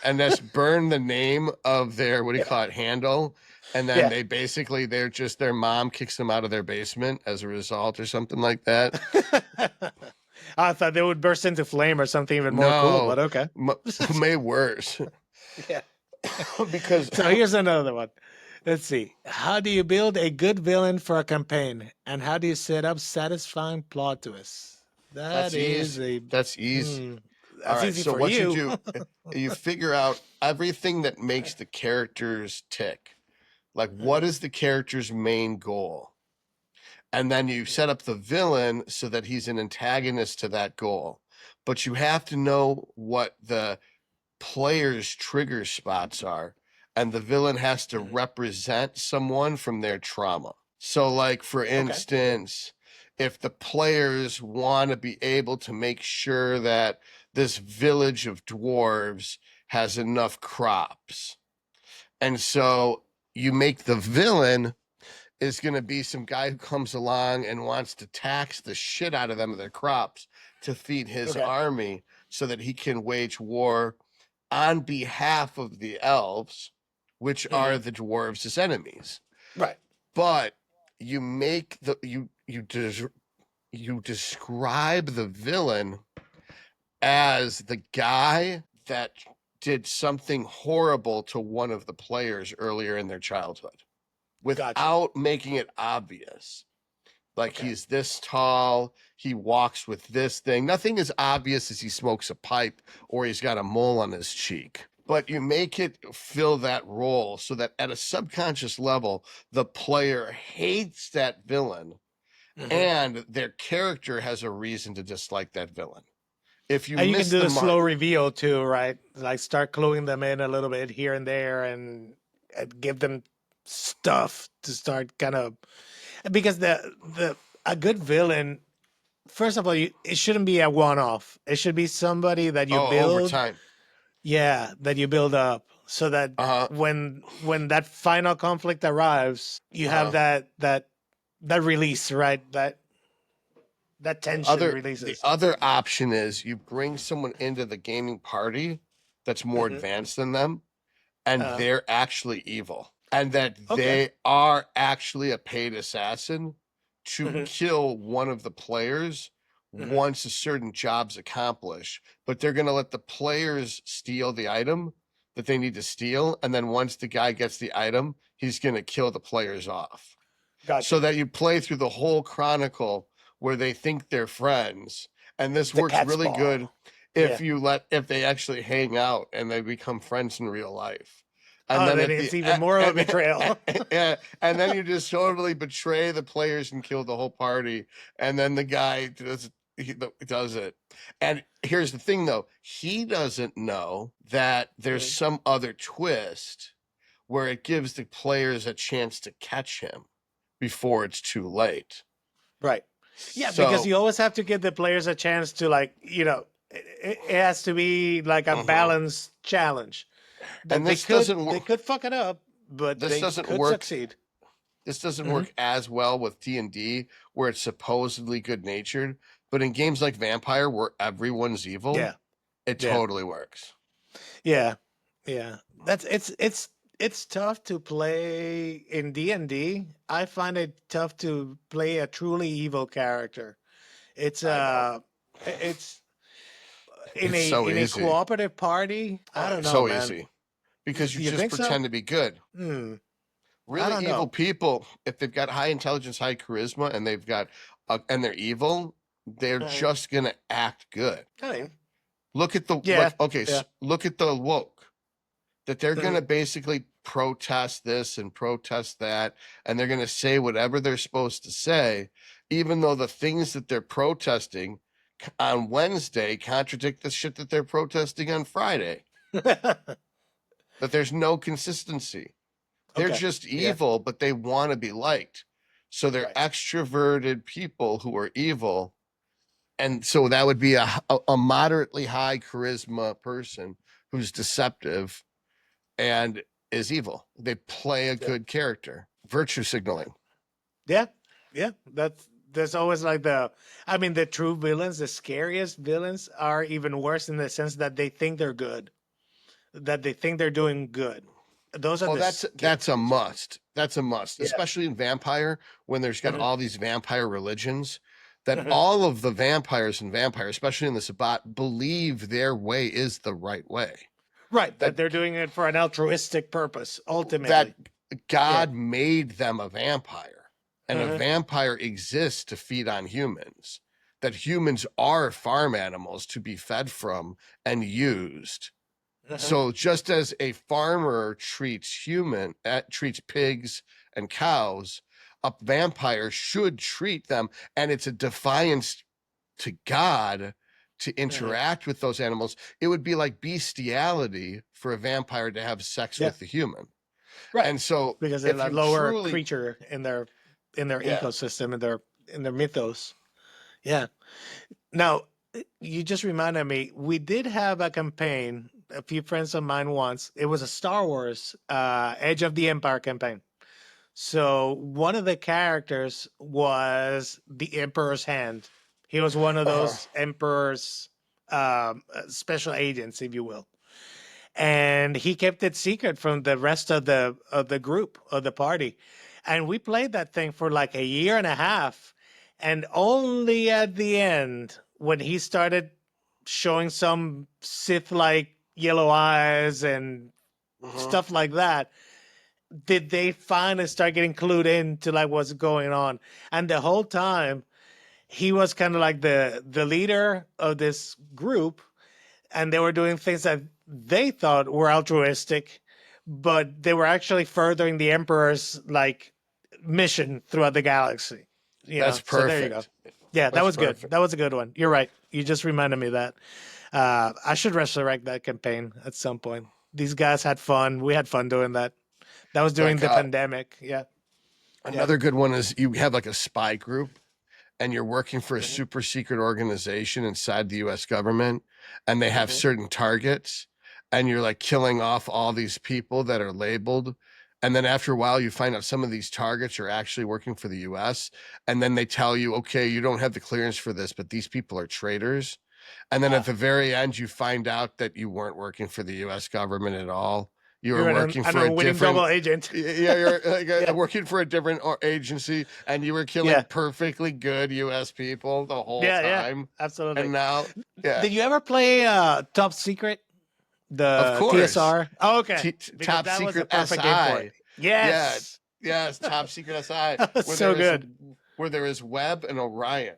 Speaker 2: and just burn the name of their what do you
Speaker 1: Yeah,
Speaker 2: call it handle. And then
Speaker 1: yeah.
Speaker 2: they basically they're just their mom kicks them out of their basement as a result or something like that.
Speaker 1: I thought they would burst into flame or something even more cool,
Speaker 2: No,
Speaker 1: but okay.
Speaker 2: may worse
Speaker 1: Yeah.
Speaker 2: because
Speaker 1: So here's another one. Let's see. How do you build a good villain for a campaign? And how do you set up satisfying plot twists? That
Speaker 2: that's
Speaker 1: is
Speaker 2: easy.
Speaker 1: a
Speaker 2: That's easy. All
Speaker 1: that's
Speaker 2: right.
Speaker 1: easy
Speaker 2: So
Speaker 1: for
Speaker 2: what you
Speaker 1: you.
Speaker 2: do, you figure out everything that makes the characters tick. Like, what
Speaker 1: Mhm.
Speaker 2: is the character's main goal? And then you set up the villain so that he's an antagonist to that goal. But you have to know what the player's trigger spots are. And the villain has to
Speaker 1: Mhm.
Speaker 2: represent someone from their trauma. So, like, for
Speaker 1: Okay.
Speaker 2: instance, if the players want to be able to make sure that this village of dwarves has enough crops, and so you make the villain is going to be some guy who comes along and wants to tax the shit out of them of their crops to feed his
Speaker 1: Okay.
Speaker 2: army so that he can wage war on behalf of the elves, which are the dwarves as enemies.
Speaker 1: Right.
Speaker 2: But you make the you describe the villain as the guy that did something horrible to one of the players earlier in their childhood without making it obvious. Like he's this tall, he walks with this thing. Nothing as obvious as he smokes a pipe or he's got a mole on his cheek. But you make it fill that role so that at a subconscious level, the player hates that villain and their character has a reason to dislike that villain. If you
Speaker 1: And you
Speaker 2: miss
Speaker 1: can do
Speaker 2: the
Speaker 1: the
Speaker 2: mark,
Speaker 1: slow reveal too, right? Like start cluing them in a little bit here and there, and give them stuff to start kind of, because the a good villain, first of all, it shouldn't be a one off. It should be somebody that you
Speaker 2: over
Speaker 1: build,
Speaker 2: time.
Speaker 1: yeah, that you build up, so that when that final conflict arrives, you have that release, right? That tension
Speaker 2: The
Speaker 1: releases.
Speaker 2: other option is you bring someone into the gaming party that's more advanced than them, and they're actually evil, and that they are actually a paid assassin to kill one of the players once a certain job's accomplished. But they're going to let the players steal the item that they need to steal, and then once the guy gets the item, he's going to kill the players off.
Speaker 1: Gotcha.
Speaker 2: So that you play through the whole chronicle where they think they're friends. And this works really good if if they actually hang out and they become friends in real life. And
Speaker 1: then it's even more of a betrayal.
Speaker 2: And then you just totally betray the players and kill the whole party. And then the guy does it. And here's the thing, though. He doesn't know that there's some other twist where it gives the players a chance to catch him before it's too late.
Speaker 1: Right. Yeah, because you always have to give the players a chance to, like, it has to be like a balanced challenge.
Speaker 2: And this doesn't work.
Speaker 1: They could fuck it up, but they could succeed.
Speaker 2: This doesn't work as well with D&D, where it's supposedly good-natured. But in games like Vampire, where everyone's evil, it totally works.
Speaker 1: Yeah, yeah. It's tough to play in D&D. I find it tough to play a truly evil character. It's in a cooperative party. I don't know,
Speaker 2: so
Speaker 1: man.
Speaker 2: easy because you just pretend to be good. Really evil people, if they've got high intelligence, high charisma, and they've got and they're evil, they're just gonna act good. Look at the look at the woke. That they're going to basically protest this and protest that, and they're going to say whatever they're supposed to say, even though the things that they're protesting on Wednesday contradict the shit that they're protesting on Friday. That there's no consistency. They're just evil, but they want to be liked. So they're extroverted people who are evil. And so that would be a moderately high charisma person who's deceptive and is evil. They play a good character. Virtue signaling.
Speaker 1: Yeah. There's always like the true villains, the scariest villains are even worse in the sense that they think they're good. That they think they're doing good. Those are
Speaker 2: that's a must. That's a must, especially in Vampire, when there's got all these vampire religions, that all of the vampires in Vampire, especially in the Sabbat, believe their way is the right way.
Speaker 1: Right, that they're doing it for an altruistic purpose, ultimately.
Speaker 2: That God made them a vampire, and a vampire exists to feed on humans. That humans are farm animals to be fed from and used. So just as a farmer treats pigs and cows, a vampire should treat them, and it's a defiance to God to interact with those animals. It would be like bestiality for a vampire to have sex with the human.
Speaker 1: Right.
Speaker 2: And so
Speaker 1: because they're a lower creature in their ecosystem, in their mythos. Yeah. Now, you just reminded me, we did have a campaign, a few friends of mine once. It was a Star Wars Edge of the Empire campaign. So one of the characters was the Emperor's Hand. He was one of those Emperor's special agents, if you will. and he kept it secret from the rest of the group of the party. And we played that thing for like a year and a half, and only at the end when he started showing some Sith-like yellow eyes and stuff like that, did they finally start getting clued into like what's going on. And the whole time he was kind of like the leader of this group, and they were doing things that they thought were altruistic, but they were actually furthering the emperor's like mission throughout the galaxy.
Speaker 2: That's perfect.
Speaker 1: So there you go. Yeah, that was good. That was a good one. You're right. You just reminded me of that. I should resurrect that campaign at some point. These guys had fun. We had fun doing that. That was during the pandemic. Yeah.
Speaker 2: Another good one is you have like a spy group, and you're working for a super secret organization inside the US government, and they have certain targets, and you're like killing off all these people that are labeled. And then after a while, you find out some of these targets are actually working for the US. And then they tell you, okay, you don't have the clearance for this, but these people are traitors. And then at the very end, you find out that you weren't working for the US government at all. You were working for a different
Speaker 1: double agent.
Speaker 2: Yeah, you're like, working for a different agency, and you were killing perfectly good U.S. people the whole time.
Speaker 1: Yeah, absolutely.
Speaker 2: And now,
Speaker 1: did you ever play Top Secret?
Speaker 2: Of course.
Speaker 1: TSR? Oh, okay.
Speaker 2: Top Secret SI.
Speaker 1: Game for it. Yes.
Speaker 2: Yes, Top Secret SI.
Speaker 1: So good.
Speaker 2: Where there is Webb and Orion.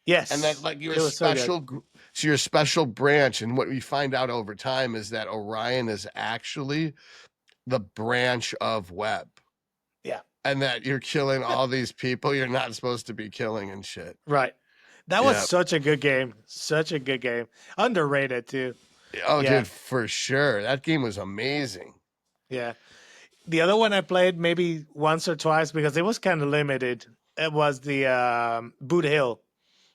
Speaker 1: Yes.
Speaker 2: And then like you're a special so you're a special branch, and what we find out over time is that Orion is actually the branch of Webb.
Speaker 1: Yeah.
Speaker 2: And that you're killing all these people you're not supposed to be killing and shit.
Speaker 1: Right. That was such a good game. Such a good game. Underrated too.
Speaker 2: Oh, dude, for sure. That game was amazing.
Speaker 1: Yeah. The other one I played maybe once or twice because it was kind of limited. It was the Boot Hill.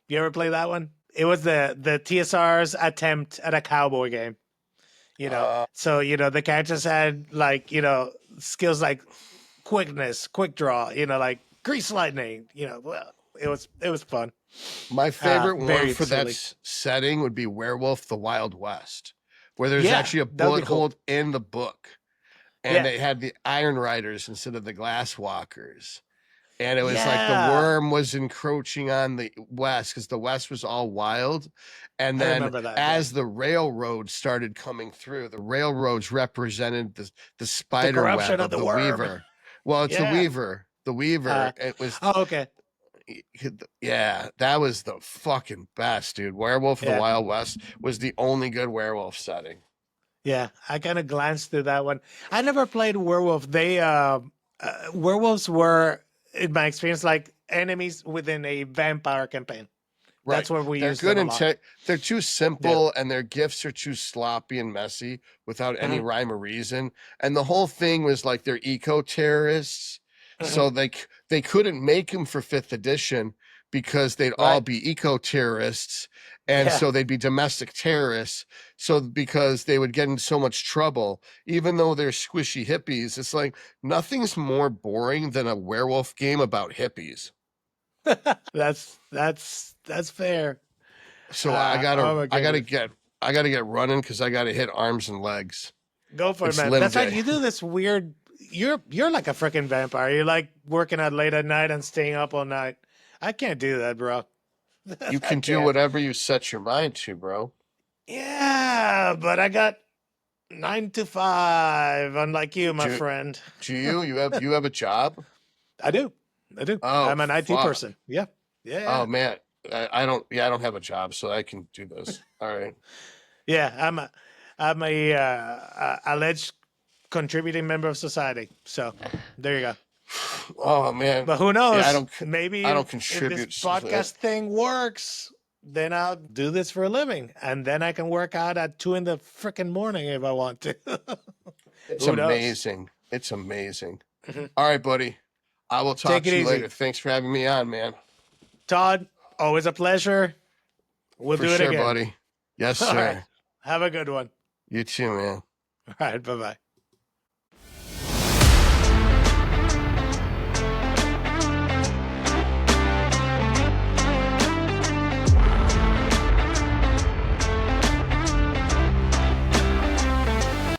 Speaker 1: You ever play that one? It was the TSR's attempt at a cowboy game. So the characters had like skills like quickness, quick draw. Like grease lightning. Well, it was fun.
Speaker 2: My favorite one for that setting would be Werewolf: The Wild West, where there's actually a bullet hole in the book, and they had the Iron Riders instead of the Glass Walkers. And it was like the worm was encroaching on the West because the West was all wild. And then as the railroad started coming through, the railroads represented the spider web of the Weaver. Well, it's the Weaver. The Weaver. It was.
Speaker 1: Oh, okay.
Speaker 2: Yeah, that was the fucking best, dude. Werewolf of the Wild West was the only good werewolf setting.
Speaker 1: Yeah, I kind of glanced through that one. I never played werewolf. Werewolves were, in my experience, like enemies within a vampire campaign.
Speaker 2: Right.
Speaker 1: That's where we
Speaker 2: They're
Speaker 1: use
Speaker 2: good
Speaker 1: them a lot.
Speaker 2: They're too simple, and their gifts are too sloppy and messy without any rhyme or reason. And the whole thing was like they're eco-terrorists, so they couldn't make them for 5th edition because they'd all be eco-terrorists, and so they'd be domestic terrorists. So because they would get in so much trouble, even though they're squishy hippies, it's like nothing's more boring than a werewolf game about hippies.
Speaker 1: That's fair.
Speaker 2: So I gotta get running because I gotta hit arms and legs.
Speaker 1: Go for it, man. That's right. You do this weird. You're like a freaking vampire. You're like working out late at night and staying up all night. I can't do that, bro.
Speaker 2: You can do whatever you set your mind to, bro.
Speaker 1: Yeah, but I got 9 to 5, unlike you, my friend.
Speaker 2: Do you? You have a job?
Speaker 1: I do. Oh, I'm an IT person. Yeah.
Speaker 2: Oh man, I don't have a job, so I can do this. All right.
Speaker 1: Yeah, I'm a alleged contributing member of society. So there you go.
Speaker 2: Oh man.
Speaker 1: But who knows?
Speaker 2: Yeah,
Speaker 1: Maybe
Speaker 2: I don't contribute.
Speaker 1: If this podcast thing works, then I'll do this for a living, and then I can work out at 2 in the freaking morning if I want to.
Speaker 2: It's amazing. It's amazing. All right, buddy. I will talk to you later. Thanks for having me on, man.
Speaker 1: Todd, always a pleasure. We'll do it again.
Speaker 2: Buddy. Yes, sir.
Speaker 1: All right. Have a good one.
Speaker 2: You too, man.
Speaker 1: All right. Bye-bye.